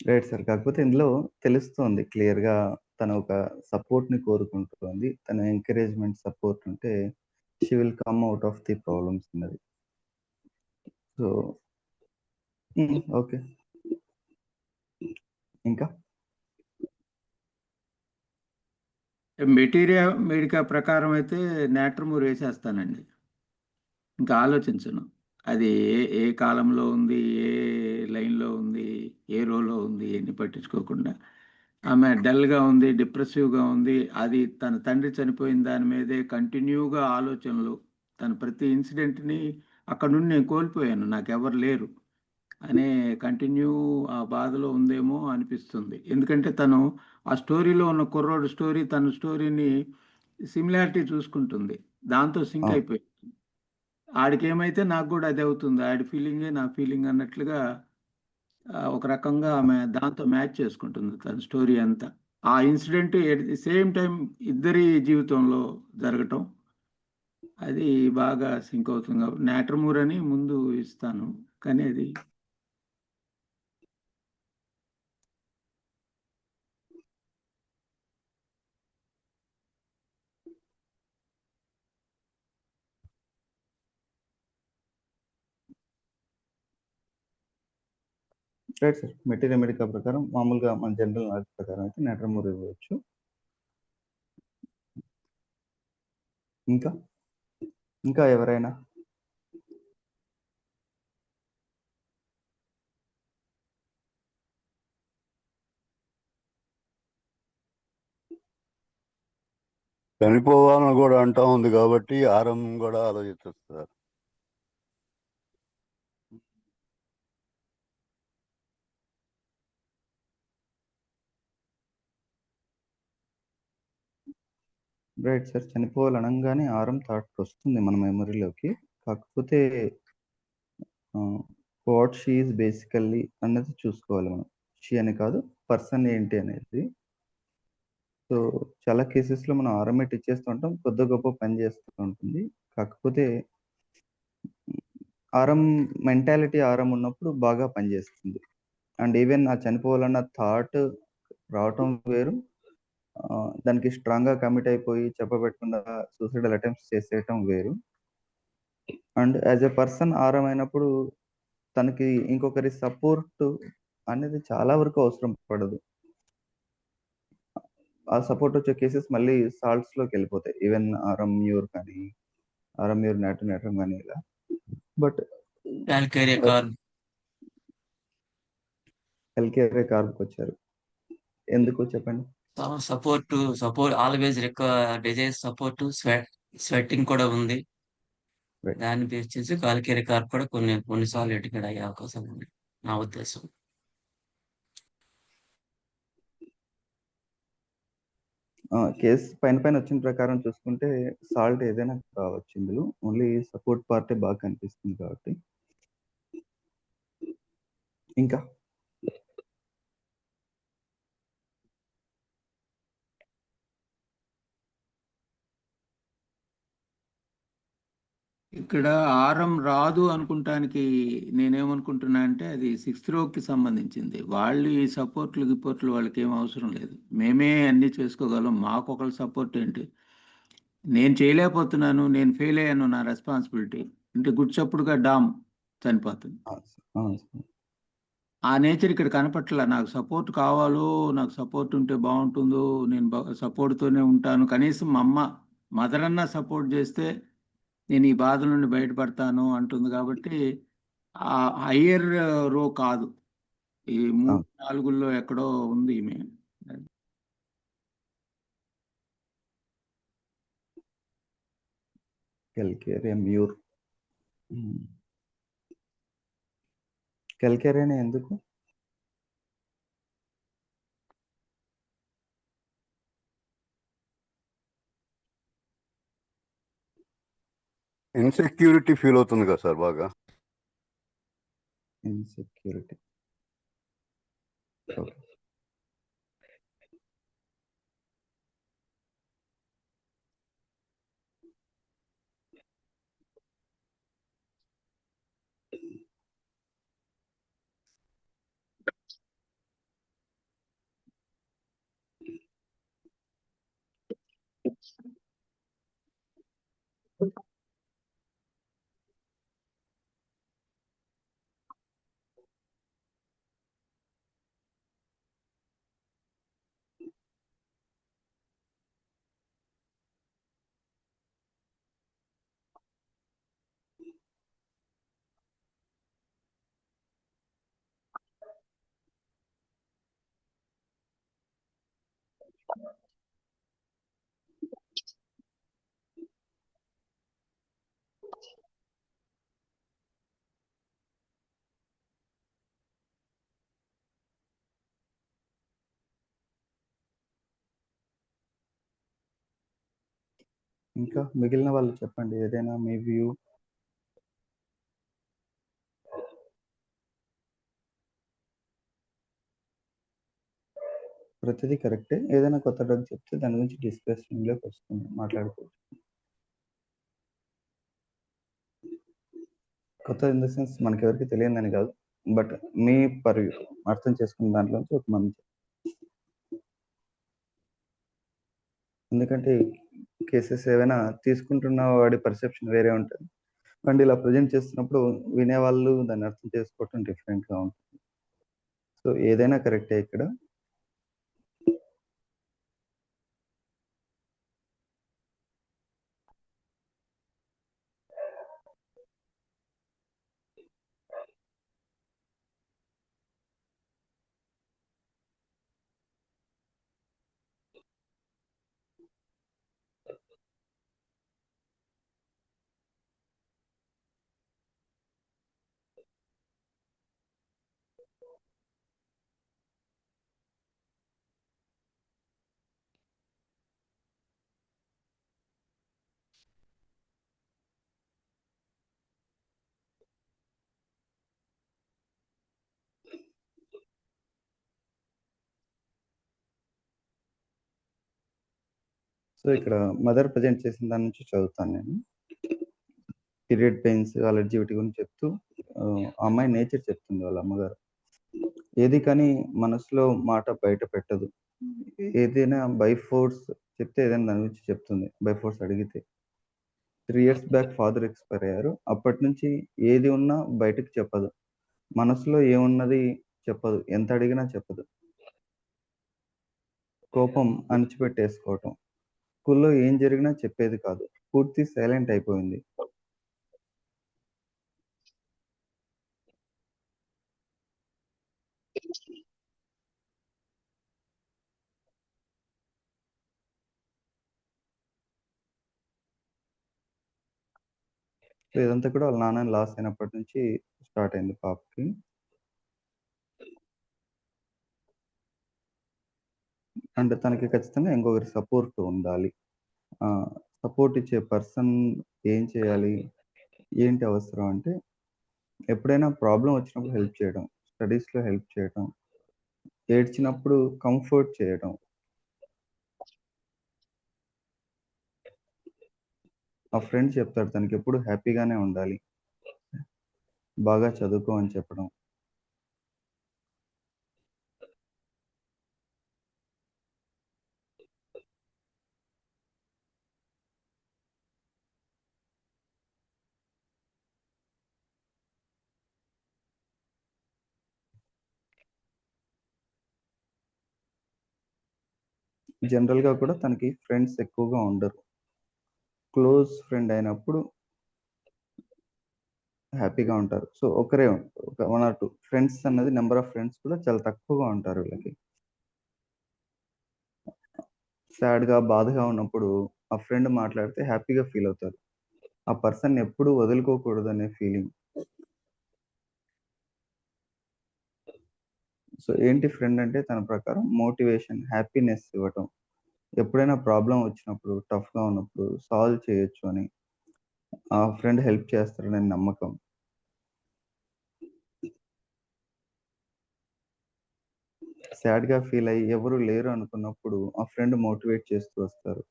Right sir. కాకపోతే ఇందులో తెలుస్తోంది క్లియర్గా తను ఒక సపోర్ట్ని కోరుకుంటుంది. తన ఎంకరేజ్మెంట్ సపోర్ట్ ఉంటే she will come out of the problems ఉన్నది. So okay. ఇంకా మెటీరియా మెడికా ప్రకారం అయితే నాట్రమూర్ వేసేస్తానండి. ఇంకా ఆలోచించను. అది ఏ కాలంలో ఉంది, ఏ లైన్లో ఉంది, ఏ రోలో ఉంది అని పట్టించుకోకుండా. ఆమె డల్గా ఉంది, డిప్రెసివ్గా ఉంది. అది తన తండ్రి చనిపోయిన దాని మీదే కంటిన్యూగా ఆలోచనలు. తన ప్రతి ఇన్సిడెంట్ని అక్కడ నుండి నేను కోల్పోయాను, నాకెవరు లేరు అనే కంటిన్యూ ఆ బాధలో ఉందేమో అనిపిస్తుంది. ఎందుకంటే తను ఆ స్టోరీలో ఉన్న కుర్రోడు స్టోరీ, తన స్టోరీని సిమిలారిటీ చూసుకుంటుంది. దాంతో సింక్ అయిపోయింది. ఆడికేమైతే నాకు కూడా అదే అవుతుంది, ఆడి ఫీలింగే నా ఫీలింగ్ అన్నట్లుగా ఒక రకంగా ఆమె దాంతో మ్యాచ్ చేసుకుంటుంది తన స్టోరీ అంతా. ఆ incident at the same time ఇద్దరి జీవితంలో జరగటం అది బాగా సింక్ అవుతుంది కాబట్టి నాట్రమూర్ అని ముందు ఇస్తాను, కానీ అది రైట్ సార్. మెటీరియల్ మెడికా ప్రకారం మామూలుగా మన జనరల్ నాలెడ్జ్ ప్రకారం అయితే నాట్రమూర్ ఇవ్వచ్చు. ఇంకా ఇంకా ఎవరైనా? చనిపోవాలని కూడా అంటా ఉంది కాబట్టి ఆరం కూడా ఆలోచించచ్చు సార్. Right sir. చనిపోవాలనంగానే ఆరం థాట్ వస్తుంది మన మెమరీలోకి. కాకపోతే వాట్ షీ ఈజ్ బేసికల్లీ అన్నది చూసుకోవాలి మనం. షీ అని కాదు, పర్సన్ ఏంటి అనేది. సో చాలా కేసెస్లో మనం ఆర్ఎంఏ ఇచ్చేస్తూ ఉంటాం, కొద్ది గొప్ప పని చేస్తూ ఉంటుంది. కాకపోతే ఆరం మెంటాలిటీ ఆరం ఉన్నప్పుడు బాగా పనిచేస్తుంది. అండ్ ఈవెన్ ఆ చనిపోవాలన్న థాట్ రావటం వేరు, దానికి స్ట్రాంగ్గా కమిట్ అయిపోయి చెప్పబెట్టకుండా సూసైడల్ అటెంప్ట్స్ చేసేయటం వేరు. అండ్ యాజ్ ఎ పర్సన్ ఆరం అయినప్పుడు తనకి ఇంకొకరి సపోర్ట్ అనేది చాలా వరకు అవసరం పడదు. ఆ సపోర్ట్ వచ్చే కేసెస్ మళ్ళీ సాల్ట్స్లోకి వెళ్ళిపోతాయి. ఈవెన్ ఆర్ఎంయూర్ కానీ, ఆర్ఎంయూర్ నాట్రం కానీ ఇలా. బట్ క్యాల్కేరియా కార్బ్ ఎల్కేరే కార్బ్కి వచ్చారు, ఎందుకు చెప్పండి? Support always desire support, sweating కూడా ఉంది. Right. దాన్ని బేస్ చేసి కాల్కేరియా కార్బ్ కూడా కొన్నిసార్లు ఎటుకడ అయ్యే అవకాశం ఉంది నా ఉద్దేశం. కేసు పైన వచ్చిన ప్రకారం చూసుకుంటే సాల్ట్ ఏదైనా కావచ్చు, ఇందులో ఓన్లీ సపోర్ట్ పార్టే బాగా కనిపిస్తుంది కాబట్టి. ఇంకా ఇక్కడ ఆరం రాదు అనుకుంటానికి నేనేమనుకుంటున్నా అంటే అది 6th రోకి సంబంధించింది. వాళ్ళు ఈ సపోర్ట్లు గిపోర్ట్లు వాళ్ళకి ఏం అవసరం లేదు, మేమే అన్నీ చేసుకోగలం, మాకు ఒకళ్ళ సపోర్ట్ ఏంటి, నేను చేయలేకపోతున్నాను, నేను ఫెయిల్ అయ్యాను, నా రెస్పాన్సిబిలిటీ అంటే గుడ్చప్పుడుగా డామ్ చనిపోతుంది. ఆ నేచర్ ఇక్కడ కనపట్ల. నాకు సపోర్ట్ కావాలో, నాకు సపోర్ట్ ఉంటే బాగుంటుందో, నేను సపోర్ట్తోనే ఉంటాను, కనీసం మా అమ్మ మదర్ అన్న సపోర్ట్ చేస్తే నేను ఈ బాధ నుండి బయటపడతాను అంటుంది. కాబట్టి ఆ హయ్యర్ రో కాదు, ఈ 3-4లో ఎక్కడో ఉంది ఈమె. మ్యూర్ కెల్కేరియన్ ఎందుకు? ఇన్సెక్యూరిటీ ఫీల్ అవుతుంది కదా సార్ బాగా. ఇన్సెక్యూరిటీ. ఓకే. ఇంకా మిగిలిన వాళ్ళు చెప్పండి, ఏదైనా మీ వ్యూ. ప్రతిదీ కరెక్టే, ఏదైనా కొత్త డ్రగ్ చెప్తే దాని గురించి డిస్కషన్లోకి వస్తుంది, మాట్లాడుకోవచ్చు. కొత్త ఇన్ ద సెన్స్ మనకెవరికీ తెలియదని కాదు. బట్ మీ పర్వ్యూ అర్థం చేసుకున్న దాంట్లోంచి ఒక మంచి. ఎందుకంటే కేసెస్ ఏవైనా తీసుకుంటున్న వాడి పర్సెప్షన్ వేరే ఉంటది. అండ్ ఇలా ప్రెజెంట్ చేస్తున్నప్పుడు వినేవాళ్ళు దాన్ని అర్థం చేసుకోవటం డిఫరెంట్‌గా ఉంటుంది. సో, ఏదైనా కరెక్టే ఇక్కడ. సో, ఇక్కడ మదర్ ప్రెజెంట్ చేసిన దాని నుంచి చదువుతాను నేను. పీరియడ్ పెయిన్స్, అలర్జీ వీటి గురించి చెప్తూ ఆ అమ్మాయి నేచర్ చెప్తుంది వాళ్ళ అమ్మగారు. ఏది కానీ మనసులో మాట బయట పెట్టదు. ఏదైనా బై ఫోర్స్ చెప్తే ఏదైనా దాని గురించి చెప్తుంది. బై ఫోర్స్ అడిగితే. 3 ఇయర్స్ బ్యాక్ ఫాదర్ ఎక్స్‌పైర్ అయ్యారు. అప్పటినుంచి ఏది ఉన్నా బయటకి చెప్పదు. మనసులో ఏమున్నది చెప్పదు. ఎంత అడిగినా చెప్పదు. కోపం అణిచిపెట్టేసుకోవటం. స్కూల్లో ఏం జరిగినా చెప్పేది కాదు. పూర్తి సైలెంట్ అయిపోయింది. సో, ఇదంతా కూడా వాళ్ళ నాన్నని లాస్ అయినప్పటి నుంచి స్టార్ట్ అయింది పాపకి. అండ్ తనకి ఖచ్చితంగా ఇంకొకరి సపోర్ట్ ఉండాలి. సపోర్ట్ ఇచ్చే పర్సన్ ఏం చేయాలి? ఏంటి అవసరం అంటే, ఎప్పుడైనా ప్రాబ్లమ్ వచ్చినప్పుడు హెల్ప్ చేయడం. స్టడీస్‌లో హెల్ప్ చేయడం. ఏడ్చినప్పుడు కంఫర్ట్ చేయడం. ఆ ఫ్రెండ్ చెప్తాడు తనకెప్పుడు హ్యాపీగానే ఉండాలి. బాగా చదువుకో అని చెప్పడం. జనరల్‌గా కూడా తనకి ఫ్రెండ్స్ ఎక్కువగా ఉండరు. క్లోజ్ ఫ్రెండ్ అయినప్పుడు హ్యాపీగా ఉంటారు. సో, ఒకరే ఒక 1 ఆర్ 2 ఫ్రెండ్స్ అన్నది నంబర్ ఆఫ్ ఫ్రెండ్స్ కూడా చాలా తక్కువగా ఉంటారు వీళ్ళకి. సాడ్‌గా, బాధగా ఉన్నప్పుడు ఆ ఫ్రెండ్ మాట్లాడితే హ్యాపీగా ఫీల్ అవుతారు. ఆ పర్సన్‌ని ఎప్పుడూ వదులుకోకూడదనే ఫీలింగ్. సో, ఏంటి ఫ్రెండ్ అంటే తన ప్రకారం మోటివేషన్, హ్యాపీనెస్ ఇవ్వటం. ఎప్పుడైనా ప్రాబ్లమ్ వచ్చినప్పుడు, టఫ్‌గా ఉన్నప్పుడు సాల్వ్ చేయొచ్చు అని. ఆ ఫ్రెండ్ హెల్ప్ చేస్తాడనే నమ్మకం. సాడ్‌గా ఫీల్ అయ్యి ఎవరు లేరు అనుకున్నప్పుడు ఆ ఫ్రెండ్ మోటివేట్ చేస్తూ వస్తారు.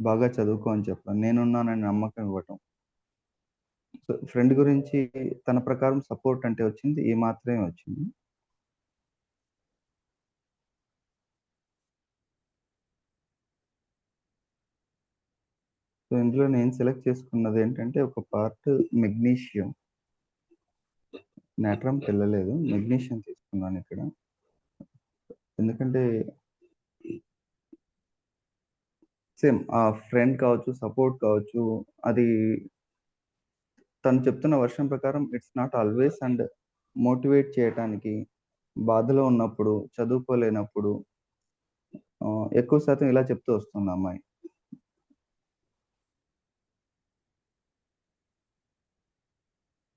బాగా చదువుకో అని చెప్పడం. నేనున్నానని నమ్మకం ఇవ్వటం. సో, ఫ్రెండ్ గురించి తన ప్రకారం సపోర్ట్ అంటే వచ్చింది ఈ మాత్రమే వచ్చింది. సో, ఇందులో నేను సెలెక్ట్ చేసుకున్నదేంటంటే ఒక పార్ట్ మెగ్నీషియం. నాట్రమ్ వెళ్ళలేదు. మెగ్నీషియం తీసుకున్నానిక్కడ. ఎందుకంటే సేమ్ ఆ ఫ్రెండ్ కావచ్చు, సపోర్ట్ కావచ్చు, అది తను చెప్తున్న వర్షన్ ప్రకారం it's not always and motivate చేయటానికి, బాధలో ఉన్నప్పుడు, చదువుకోలేనప్పుడు ఎక్కువ శాతం ఇలా చెప్తూ వస్తుంది ఆ అమ్మాయి.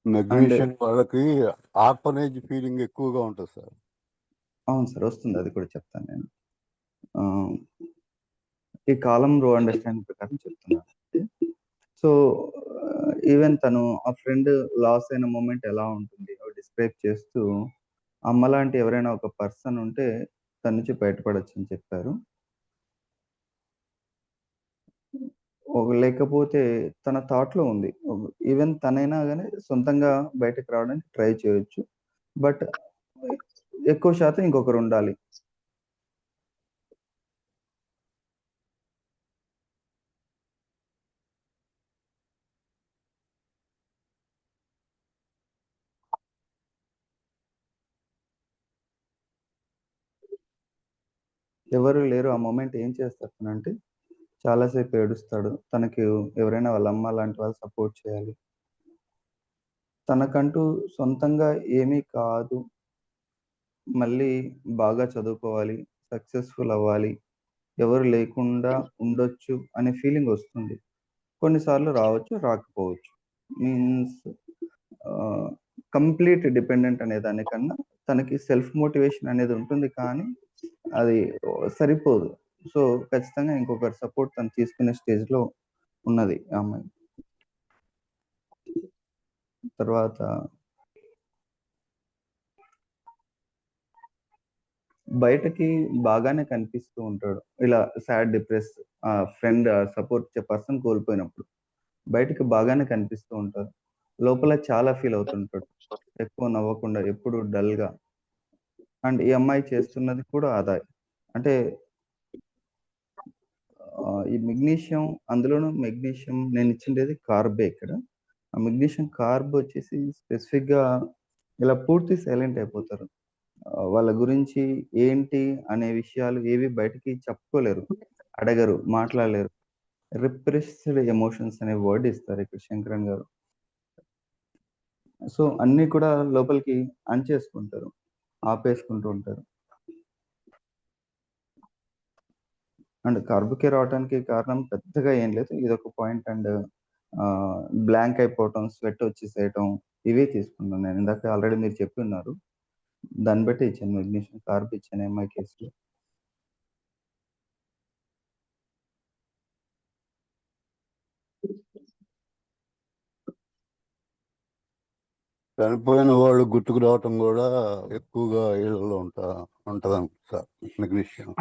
అండ్ మెగ్నీషియం వాళ్ళకి ఆర్ఫనేజ్ ఫీలింగ్ ఎక్కువగా ఉంటుంది సార్. అవును సార్. వస్తుంది. అది కూడా చెప్తాను నేను. ఆహ్, ఈ కాలం రో అండర్‌స్టాండింగ్ ప్రకారం చెప్తున్నాను. సో, ఈవెన్ తను ఆ ఫ్రెండ్ లాస్ అయిన మొమెంట్ ఎలా ఉంటుంది డిస్క్రైబ్ చేస్తూ, అమ్మలాంటి ఎవరైనా ఒక పర్సన్ ఉంటే తన నుంచి బయటపడొచ్చని చెప్పారు. లేకపోతే తన థాట్‌లో ఉంది. ఈవెన్ తనైనా గాని సొంతంగా బయటకి రావడానికి ట్రై చేయొచ్చు. బట్ ఎక్కువ శాతం ఇంకొకరుండాలి. ఎవరు లేరు. ఆ మొమెంట్ ఏం చేస్తాడు తనంటే చాలా సేపు ఏడుస్తాడు. తనకి ఎవరైనా వాళ్ళ అమ్మ లాంటి వాళ్ళు సపోర్ట్ చేయాలి. తనకంటూ సొంతంగా ఏమీ కాదు. మళ్ళీ బాగా చదువుకోవాలి. సక్సెస్‌ఫుల్ అవ్వాలి. ఎవరు లేకుండా ఉండొచ్చు అనే ఫీలింగ్ వస్తుంది. కొన్నిసార్లు రావచ్చు, రాకపోవచ్చు. మీన్స్ ఆహ్, కంప్లీట్ డిపెండెంట్ అనే దానికన్నా తనకి సెల్ఫ్ మోటివేషన్ అనేది ఉంటుంది. కానీ అది సరిపోదు. సో, ఖచ్చితంగా ఇంకొకరి సపోర్ట్ తను తీసుకునే స్టేజ్‌లో ఉన్నది ఆ అమ్మాయి. తర్వాత బయటకి బాగానే కనిపిస్తూ ఉంటాడు. ఇలా సాడ్, డిప్రెస్ ఫ్రెండ్ సపోర్ట్ ఇచ్చే పర్సన్ కోల్పోయినప్పుడు. బయటకి బాగానే కనిపిస్తూ ఉంటారు. లోపల చాలా ఫీల్ అవుతుంటాడు. ఎక్కువ నవ్వకుండా ఎప్పుడు డల్‌గా. అండ్ ఈ అమ్మాయి చేస్తున్నది కూడా అదే. అంటే ఈ మెగ్నీషియం అందులోనూ మెగ్నీషియం నేనిచ్చిండేది కార్బే ఇక్కడ. ఆ మెగ్నీషియం కార్బ్ వచ్చేసి స్పెసిఫిక్‌గా ఇలా పూర్తి సైలెంట్ అయిపోతారు. వాళ్ళ గురించి ఏంటి అనే విషయాలు ఏవి బయటికి చెప్పుకోలేరు. అడగరు, మాట్లాడలేరు. రిప్రెస్డ్ ఎమోషన్స్ అనే వర్డ్ ఇస్తారు ఇక్కడ శంకరన్ గారు. సో, అన్నీ కూడా లోపలికి అణిచేసుకుంటారు. ఆపేసుకుంటూ ఉంటారు. అండ్ కార్బ్‌కే రావటానికి కారణం పెద్దగా ఏం లేదు. ఇదొక పాయింట్ అండ్ బ్లాంక్ అయిపోవటం, స్వెట్ వచ్చేసేయటం ఇవే తీసుకున్నాను నేను. ఇందాక ఆల్రెడీ మీరు చెప్పున్నారు. దాన్ని బట్టి ఇచ్చాను మెగ్నీషియం కార్బ్ ఇచ్చాను ఎంఐ కేస్‌లో. చనిపోయిన వాళ్ళు గుర్తుకు రావటం కూడా ఎక్కువగా ఇళ్లలో ఉంటదంట సార్ మెగ్నీషియం.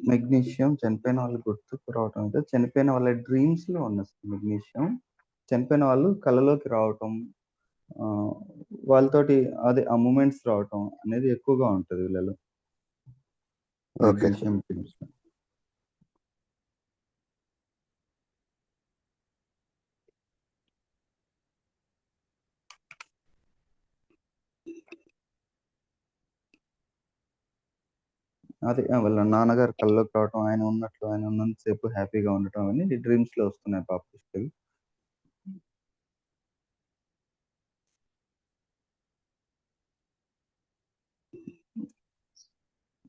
మెగ్నీషియం చనిపోయిన వాళ్ళు గుర్తుకు రావటం అంటే చనిపోయిన వాళ్ళ డ్రీమ్స్‌లో ఉన్న మెగ్నీషియం. చనిపోయిన వాళ్ళు కలలోకి రావటం, వాళ్ళతోటి అదే ఆ మూమెంట్స్ రావటం అనేది ఎక్కువగా ఉంటది వీళ్ళలో. ఓకే. మెగ్నీషియం డ్రీమ్స్‌లో. అదే వాళ్ళ నాన్నగారు కల్లోకి రావటం, ఆయన ఉన్నట్లు, ఆయన ఉన్నంత సేపు హ్యాపీగా ఉండటం అవన్నీ డ్రీమ్స్‌లో వస్తున్నాయి పాపకి.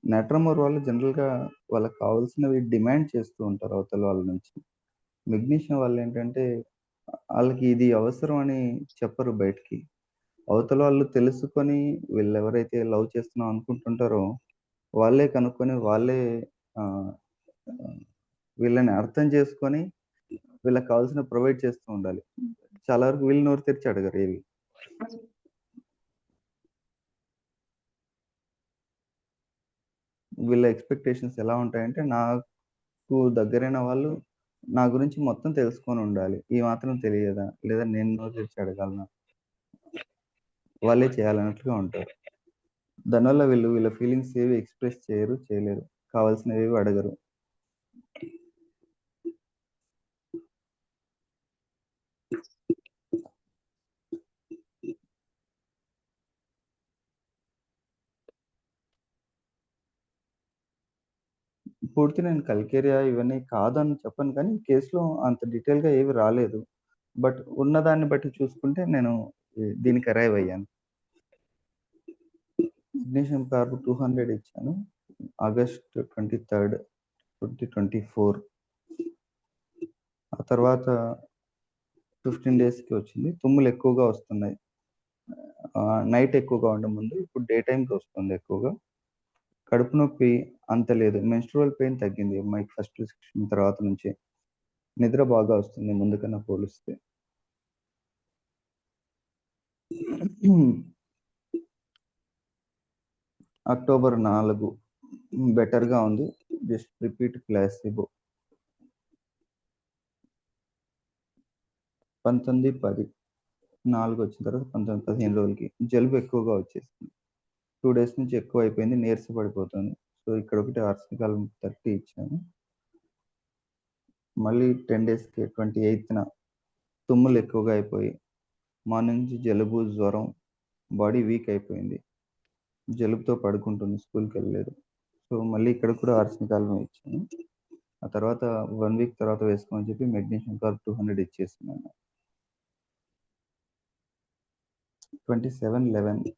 నట్రమోర్ వాళ్ళు జనరల్‌గా వాళ్ళకి కావాల్సినవి డిమాండ్ చేస్తూ ఉంటారు అవతల వాళ్ళ నుంచి. మెగ్నీషియం వాళ్ళేంటంటే ఆళ్ళకి ఇది అవసరం అని చెప్పరు బయటికి. అవతల వాళ్ళు తెలుసుకొని వీళ్ళెవరైతే లవ్ చేస్తున్నాం అనుకుంటుంటారో వాళ్ళే కనుక్కొని వాళ్ళే ఆహ్, ఆహ్, వీళ్ళని అర్థం చేసుకొని వీళ్ళకి కావాల్సినవి ప్రొవైడ్ చేస్తూ ఉండాలి. చాలా వరకు వీళ్ళు నోరు తెరిచి అడగరు ఏవి. వీళ్ళ ఎక్స్‌పెక్టేషన్స్ ఎలా ఉంటాయంటే నాకు దగ్గరైన వాళ్ళు నా గురించి మొత్తం తెలుసుకొని ఉండాలి. ఈ మాత్రం తెలియదా? లేదా నేను నోరు తెరిచి అడగాలనా? వాళ్ళే చేయాలన్నట్లుగా ఉంటారు. దానివల్ల వీళ్ళ ఫీలింగ్స్ ఏవి ఎక్స్‌ప్రెస్ చేయరు, చేయలేరు. కావాల్సినవేవి అడగరు. పూర్తి నేను కల్కేరియా ఇవన్నీ కాదని చెప్పను కానీ, కేస్‌లో అంత డీటెయిల్‌గా ఏవి రాలేదు. బట్ ఉన్నదాన్ని బట్టి చూసుకుంటే నేను దీనికి అరైవ్ అయ్యాను. మెగ్నీషియం కార్బ్ 200 ఇచ్చాను. ఆగస్ట్ 23, 2024. ఆ తర్వాత 15 డేస్‌కి వచ్చింది. తుమ్ములు ఎక్కువగా వస్తున్నాయి. నైట్ ఎక్కువగా ఉండే ముందు, ఇప్పుడు డే టైమ్‌కి వస్తుంది ఎక్కువగా. కడుపు నొప్పి అంత లేదు. మెన్‌స్ట్రువల్ పెయిన్ తగ్గింది అమ్మాయికి ఫస్ట్ ప్రిస్క్రిప్షన్ తర్వాత నుంచే. నిద్ర బాగా వస్తుంది ముందు కన్నా పోలిస్తే. అక్టోబర్ 4 బెటర్‌గా ఉంది. Just repeat placebo. 19, 10 4 వచ్చిన తర్వాత 19, 15 రోజులకి జలుబు ఎక్కువగా వచ్చేసింది. 2 డేస్ నుంచి ఎక్కువ అయిపోయింది. నీరస పడిపోతుంది. సో ఇక్కడ ఒకటి ఆర్సనికాల్ 30 ఇచ్చాను. మళ్ళీ 10 డేస్‌కి 28న తుమ్ములు ఎక్కువగా అయిపోయి మార్నింగ్ నుంచి జలుబు, జ్వరం, బాడీ వీక్ అయిపోయింది. జలుబుతో పడుకుంటుంది. స్కూల్‌కెళ్ళలేదు. సో మళ్ళీ ఇక్కడ కూడా ఆర్సనికాల్‌మే ఇచ్చాను. ఆ తర్వాత 1 వీక్ తర్వాత వేసుకోమని చెప్పి మెగ్నీషియం కార్బ్ 200 ఇచ్చేస్తున్నాను. 27/11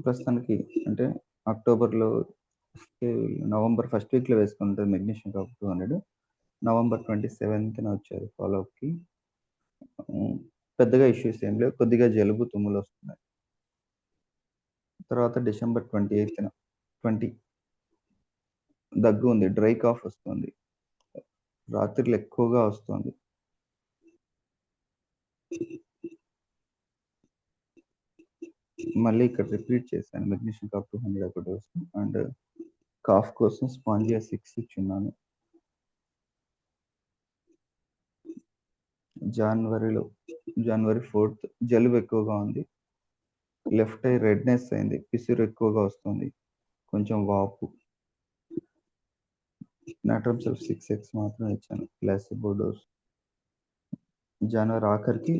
ప్రస్తుతానికి అంటే అక్టోబర్‌లో నవంబర్ ఫస్ట్ వీక్‌లో వేసుకుంటాను మెగ్నీషియం కార్బ్ 200. నవంబర్ 27న వచ్చారు ఫాలోఅప్‌కి. పెద్దగా ఇష్యూస్ ఏం లేవు. కొద్దిగా జలుబు, తుమ్ములు వస్తున్నాయి. తర్వాత డిసెంబర్ 28న 20 దగ్గు ఉంది. డ్రై కాఫ్ వస్తుంది. రాత్రిళ్ళు ఎక్కువగా వస్తుంది. మళ్ళీ ఇక్కడ రిపీట్ చేశాను. మెగ్నీషియం కార్బ్ 200 ఒక డోసు అండ్ కాఫ్ కోసం స్పాంజియా 6 ఇచ్చున్నాను. జనవరి 4th జలుబు ఎక్కువగా ఉంది. లెఫ్ట్ ఐ రెడ్‌నెస్ అయింది. పిసిరు ఎక్కువగా వస్తుంది. కొంచెం వాపు. నాట్రమ్సెల్ 6x మాత్రమే ఇచ్చాను. Placebo dose. జనవరి ఆఖరికి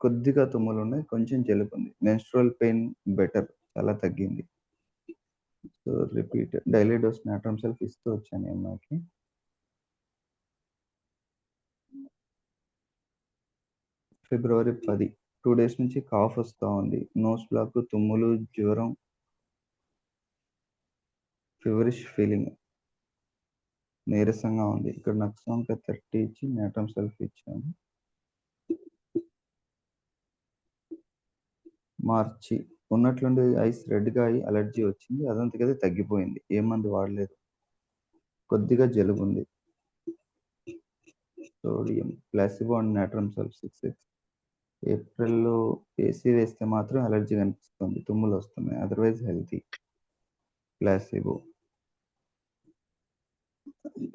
కొద్దిగా తుమ్ములున్నాయి. కొంచెం జలుబుంది. Menstrual pain better. చాలా తగ్గింది. సో రిపీట్ డైలీ డోస్ నాట్రమ్సెల్ ఇస్తూ వచ్చాను ఈ అమ్మాయికి. ఫిబ్రవరి 10 2 డేస్ నుంచి కాఫ్ వస్తా ఉంది. నోస్ బ్లాక్, తుమ్ములు, జ్వరం, ఫీవరిష్ ఫీలింగ్. నీరసంగా ఉంది. ఇక్కడ నక్సాంక 30 ఇచ్చి నాట్రమ్సెల్ ఇచ్చాను. మార్చి ఉన్నట్లుండి ఐస్ రెడ్‌గా అయ్యి అలర్జీ వచ్చింది. అదంతకదే తగ్గిపోయింది. ఏ మందు వాడలేదు. కొద్దిగా జలుబుంది. సోడియం, ప్లాసిబో అండ్ నాట్రమ్సెల్ 6x. ఏప్రిల్‌లో ఏసీ వేస్తే మాత్రం అలర్జీ కనిపిస్తుంది. తుమ్ములు వస్తున్నాయి. అదర్‌వైజ్ హెల్తీ. ప్లాసిబో.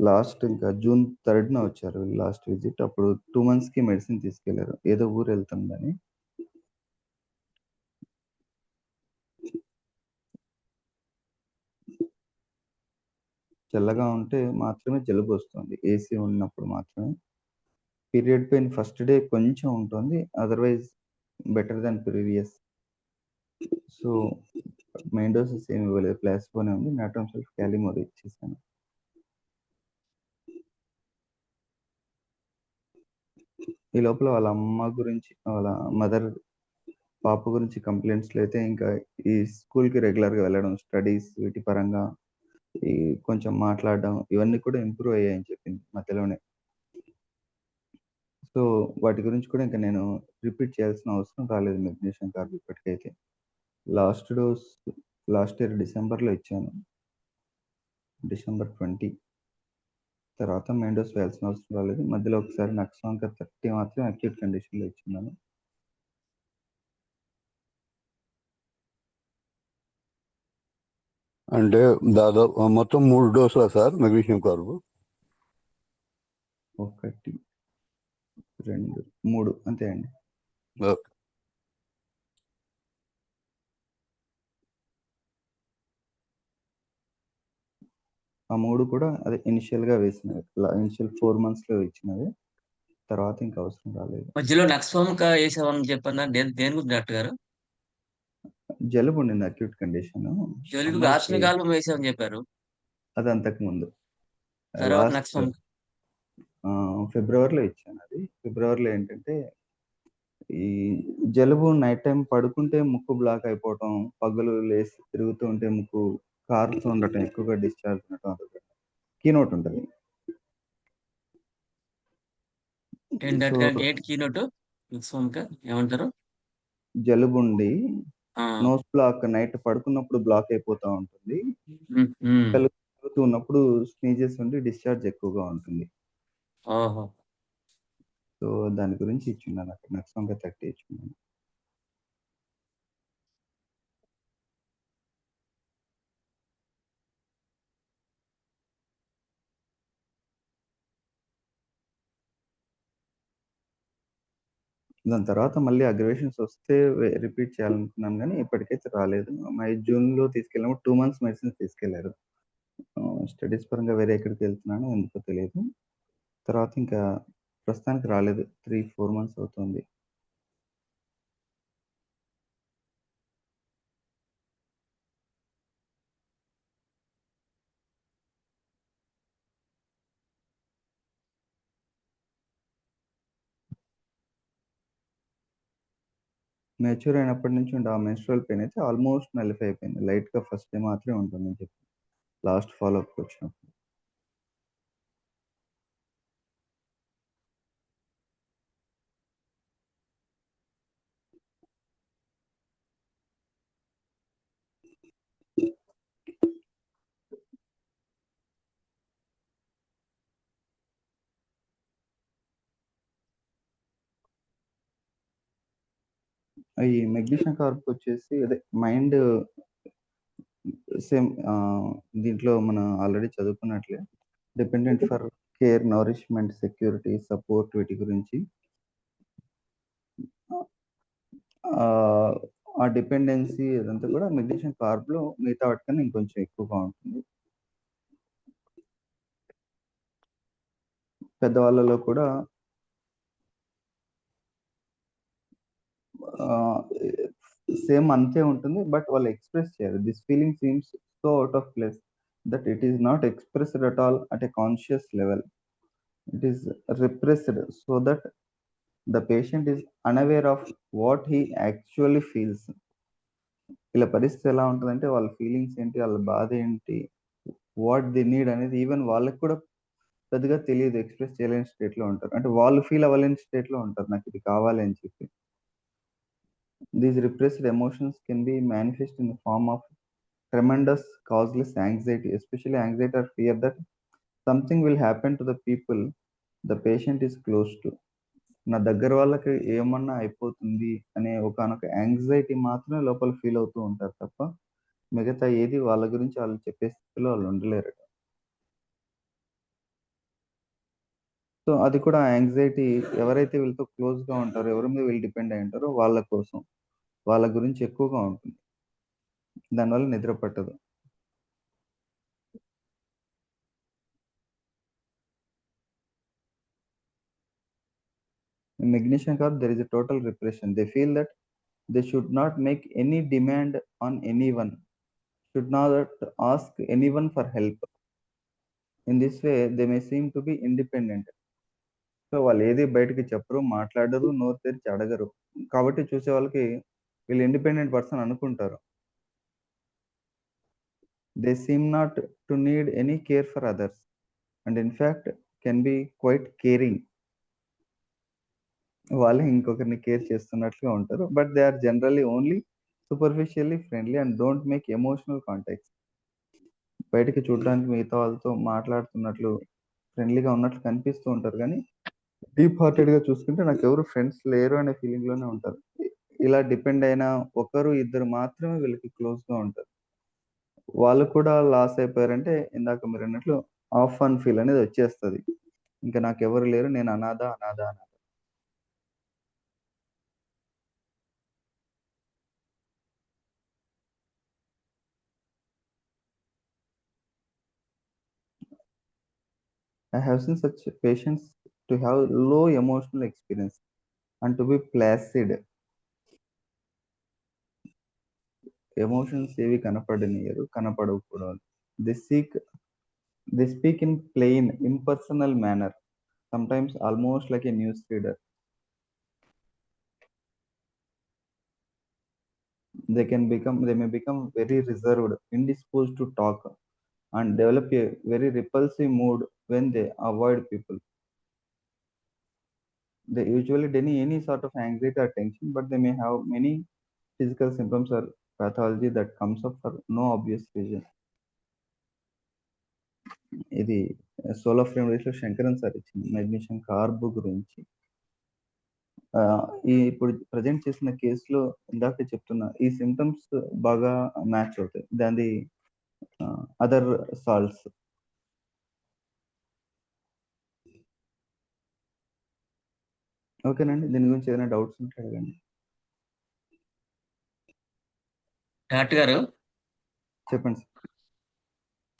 లాస్ట్ ఇంకా జూన్ 3న వచ్చారు లాస్ట్ విజిట్. అప్పుడు 2 మంత్స్‌కి మెడిసిన్ తీసుకెళ్లారు. ఏదో ఊరు వెళ్తుందని. చల్లగా ఉంటే మాత్రమే జలుబు వస్తుంది. ఏసీ ఉన్నప్పుడు మాత్రమే. పీరియడ్ పెయిన్ ఫస్ట్ డే కొంచెం ఉంటుంది. Otherwise better than previous. So main doses ఏమి ఇవ్వలేదు. ప్లాసిబోనే ఉంది. నాట్రమ్సెల్ క్యాలిమోర్ ఇచ్చేసాను. ఈ లోపల వాళ్ళ అమ్మ గురించి, వాళ్ళ మదర్, పాప గురించి కంప్లైంట్స్‌లో అయితే ఇంకా ఈ స్కూల్‌కి రెగ్యులర్‌గా వెళ్ళడం, స్టడీస్ వీటి పరంగా ఈ కొంచెం మాట్లాడడం ఇవన్నీ కూడా ఇంప్రూవ్ అయ్యాయని చెప్పింది మధ్యలోనే. సో వాటి గురించి కూడా ఇంకా నేను రిపీట్ చేయాల్సిన అవసరం రాలేదు మెగ్నీషియం కార్బ్ ఇప్పటికైతే. లాస్ట్ డోస్ లాస్ట్ ఇయర్ డిసెంబర్‌లో ఇచ్చాను. డిసెంబర్ 20. తర్వాత మెయిన్ డోస్ వేయాల్సిన అవసరం రాలేదు. మధ్యలో ఒకసారి నక్సాంక 30 మాత్రం అక్యూట్ కండిషన్‌లో ఇచ్చున్నాను. అంటే దాదాపు మొత్తం 3 డోసులా సార్ మెగ్నీషియం కార్బ్? 1, 2, 3 అంతే అండి. ఓకే. ఆ 3 కూడా అదే ఇనిషియల్‌గా వేసినవి. ఇనిషియల్ 4 మంత్స్‌లో ఇచ్చినవి. తర్వాత ఇంకా అవసరం రాలేదు. మధ్యలో నక్సోమికా వేసామని చెప్పన్నా దేని గురించి డాక్టర్ గారు? జలుబు ఉండింది అక్యూట్ కండిషన్. జలుబుకి ఆర్సనికాల్ వేసామని చెప్పారు. అది అంతకు ముందు. తర్వాత లాస్ట్ నక్సోమికా. ఫిబ్రవరిలో ఇచ్చాను అది. ఫిబ్రవరిలో ఏంటంటే ఈ జలుబు నైట్ టైం పడుకుంటే ముక్కు బ్లాక్ అయిపోవటం, పగలు లేసి తిరుగుతూ ఉంటే ముక్కు కారుతూ ఉండటం, ఎక్కువగా డిశ్చార్జ్ ఉండటం అదొకటి. కీనోట్ ఉంటది. ఏంటి సో డాక్టర్ గారు ఏంటి కీనోట్? నక్సోమికా ఏమంటారు? జలుబుండి ఆ, నోస్ బ్లాక్ నైట్ పడుకున్నప్పుడు బ్లాక్ అయిపోతా ఉంటుంది. ఉమ్, ఉమ్. తిరుగుతూ ఉన్నప్పుడు స్నీజెస్ ఉండి డిశ్చార్జ్ ఎక్కువగా ఉంటుంది. ఓహో. సో దాని గురించి ఇచ్చున్నాను. అక్కడ నక్సోమికా 30 ఇచ్చున్నాను. దాని తర్వాత మళ్ళీ అగ్రవేషన్స్ వస్తే రిపీట్ చేయాలనుకున్నాను గానీ, ఇప్పటికైతే రాలేదు. జూన్‌లో తీసుకెళ్ళినప్పుడు 2 మంత్స్ మెడిసిన్స్ తీసుకెళ్లారు. స్టడీస్ పరంగా వేరే ఎక్కడికెళ్తున్నానో ఎందుకో తెలీదు. తర్వాత ఇంకా ప్రస్తుతానికి రాలేదు. 3, 4 మంత్స్ అవుతుంది. మెచ్యూర్ అయినప్పటి నుంచి ఉండే ఆ మెన్స్ట్రువల్ పెయిన్ అయితే ఆల్మోస్ట్ నలిఫై అయిపోయింది. లైట్‌గా ఫస్ట్ డే మాత్రమే ఉంటుందని చెప్పి. లాస్ట్ ఫాలోఅప్‌కొచ్చినప్పుడు. ఈ మెగ్నీషియం కార్బ్‌కొచ్చేసి అదే మైండ్ సేమ్ దీంట్లో మనం ఆల్రెడీ చదువుకున్నట్లే dependent for care, nourishment, security, support వీటి గురించి. ఆ డిపెండెన్సీ అదంతా కూడా మెగ్నీషియం కార్బ్‌లో మిగతా వాటికన్నా ఇంకొంచెం ఎక్కువగా ఉంటుంది. పెద్దవాళ్ళలో కూడా ఆహ్, సేమ్ అంతే ఉంటుంది. బట్ వాళ్ళు ఎక్స్‌ప్రెస్ చేయరు. This feeling seems so out of place that it is not expressed at all at a conscious level. It is repressed so that the patient is unaware of what he actually feels. వీళ్ళ పరిస్థితి ఎలా ఉంటదంటే వాళ్ళ feelings ఏంటి? వాళ్ళ బాధ ఏంటి? What they need అనేది ఈవెన్ వాళ్ళకి కూడా పెద్దగా తెలీదు. ఎక్స్‌ప్రెస్ చేయలేని స్టేట్‌లో ఉంటారు. అంటే వాళ్ళు ఫీల్ అవ్వలేని స్టేట్‌లో ఉంటారు. నాకిది కావాలి అని చెప్పి. These repressed emotions can be manifest in the form of tremendous causeless anxiety, especially anxiety or fear that something will happen to the people the patient is close to. నా దగ్గర వాళ్ళకి ఏమన్నా అయిపోతుంది అనే ఒకానొక యాంగ్జైటీ మాత్రమే లోపల ఫీల్ అవుతూ ఉంటారు తప్ప, మిగతా ఏది వాళ్ళ గురించి వాళ్ళు చెప్పే స్థితిలో వాళ్ళు ఉండలేరట. సో, అది కూడా యాంగ్జైటీ ఎవరైతే వీళ్ళతో క్లోజ్‌గా ఉంటారో, ఎవరి మీద వీళ్ళు డిపెండ్ అయ్యి ఉంటారో వాళ్ళ కోసం. వాళ్ళ గురించి ఎక్కువగా ఉంటుంది. దానివల్ల నిద్ర పట్టదు. In magnesium carb, there is a total repression. They feel that they should not make any demand on anyone, should not ask anyone for help. In this way, they may seem to be independent. So వాళ్ళు ఏది బయటకి చెప్పరు, మాట్లాడరు, నోరు తెరిచి అడగరు. కాబట్టి చూసే వాళ్ళకి వీళ్ళు ఇండిపెండెంట్ పర్సన్ అనుకుంటారు. They seem not to need any care for others and in fact can be quite caring. వాళ్ళే ఇంకొకరిని కేర్ చేస్తున్నట్లుగా ఉంటారు. But they are generally only superficially friendly and don't make emotional contacts. బయటికి చూడడానికి మిగతా వాళ్ళతో మాట్లాడుతున్నట్లు, ఫ్రెండ్లీగా ఉన్నట్లు కనిపిస్తూ ఉంటారు గానీ, డీప్ హార్టెడ్‌గా చూసుకుంటే నాకెవరు ఫ్రెండ్స్ లేరు అనే ఫీలింగ్‌లోనే ఉంటారు. ఇలా డిపెండ్ అయిన ఒకరు, ఇద్దరు మాత్రమే వీళ్ళకి క్లోజ్‌గా ఉంటారు. వాళ్ళు కూడా లాస్ అయిపోయారంటే ఇందాక మీరన్నట్లు ఆర్ఫన్ ఫీల్ అనేది వచ్చేస్తది. ఇంక నాకెవరు లేరు. నేను అనాథ, అనాథ, అనాథ. I have seen such patients to have low emotional experience and to be placid. Emotions ఏవి కనపడనియ్యరు, కనపడవు కూడా. They seek they speak in plain, impersonal manner, sometimes almost like a news reader. They may become very reserved, indisposed to talk, and develop a very repulsive mood when they avoid people. They usually deny any sort of anxiety or tension, but they may have many physical symptoms or pathology that comes up for no obvious reason. ఇది soul of రెమెడీస్‌లో Shankaran sir ఇచ్చింది magnesium carb గురించి. ఇప్పుడు present చేసిన కేస్‌లో ఇందాక చెప్తున్న ఈ symptoms బాగా match అవుతాయి. దాని అదర్ సాల్ట్స్. ఓకేనండి. దీని గురించి ఏదైనా డౌట్స్ ఉంటే అడగండి. డాక్టర్ గారు, చెప్పండి సార్.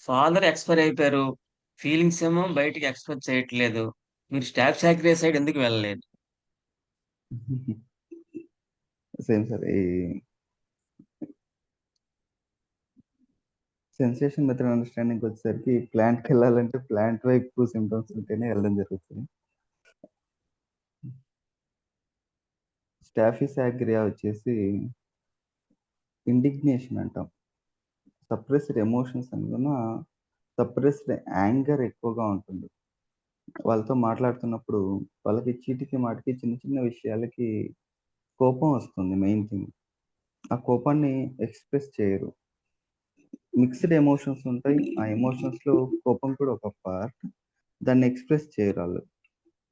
ఫాదర్ ఎక్స్పైర్ అయిపోయారు. ఫీలింగ్స్ ఏమో బయటికి ఎక్స్ప్రెస్ చేయట్లేదు. మీరు స్టాఫ్ సాక్రిఫై సైడ్ ఎందుకు వెళ్ళలేదు? Same sir. ఈ సెన్సేషన్ మెథడ్ అండర్‌స్టాండింగ్‌కి వచ్చేసరికి ప్లాంట్‌కెళ్ళాలంటే ప్లాంట్ వైపు సింప్టమ్స్ ఉంటేనే వెళ్ళడం జరుగుతుంది. స్టాఫిసాగ్రియా వచ్చేసి ఇండిగ్నేషన్ అంటాం. సప్రెస్డ్ ఎమోషన్స్ అనుకున్న సప్రెస్డ్ యాంగర్ ఎక్కువగా ఉంటుంది. వాళ్ళతో మాట్లాడుతున్నప్పుడు వాళ్ళకి చీటికి మాటికి చిన్న చిన్న విషయాలకి కోపం వస్తుంది మెయిన్ థింగ్. ఆ కోపాన్ని ఎక్స్‌ప్రెస్ చేయరు. మిక్స్డ్ ఎమోషన్స్ ఉంటాయి. ఆ ఎమోషన్స్‌లో కోపం కూడా ఒక పార్ట్. దాన్ని ఎక్స్‌ప్రెస్ చేయరాళ్ళు.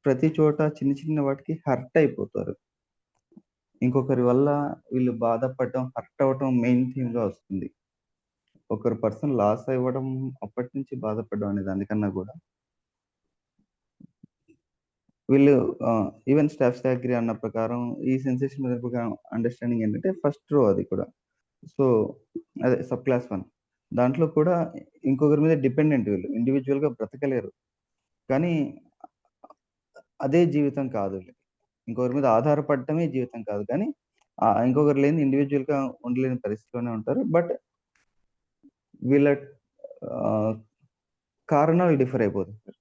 ప్రతి చోట చిన్న చిన్న వాటికి హర్ట్ అయిపోతారు. ఇంకొకరి వల్ల వీళ్ళు బాధపడడం, హర్ట్ అవ్వటం మెయిన్ థీమ్‌గా వస్తుంది. ఒకరు పర్సన్ లాస్ అవ్వడం అప్పటినుంచి బాధపడడం అనే దానికన్నా గూడా వీళ్ళు ఈవెన్ స్టాఫ్‌సాగ్రి అన్న ప్రకారం ఈ సెన్సేషన్ మెథడ్ ప్రకారం అండర్‌స్టాండింగ్ ఏంటంటే ఫస్ట్ రో అది కూడా. సో, అదే సబ్ క్లాస్ 1. దాంట్లో కూడా ఇంకొకరి మీద డిపెండెంట్ వీళ్ళు. ఇండివిడ్యుయల్‌గా బ్రతకలేరు. కానీ అదే జీవితం కాదు వీళ్ళకి. ఇంకొకరి మీద ఆధారపడటమే జీవితం కాదు. కానీ ఇంకొకరు లేనిది ఇండివిడ్యుయల్‌గా ఉండలేని పరిస్థితిలోనే ఉంటారు. బట్ వీళ్ళ ఆహ్, కారణాలు డిఫర్ అయిపోతాయి సార్.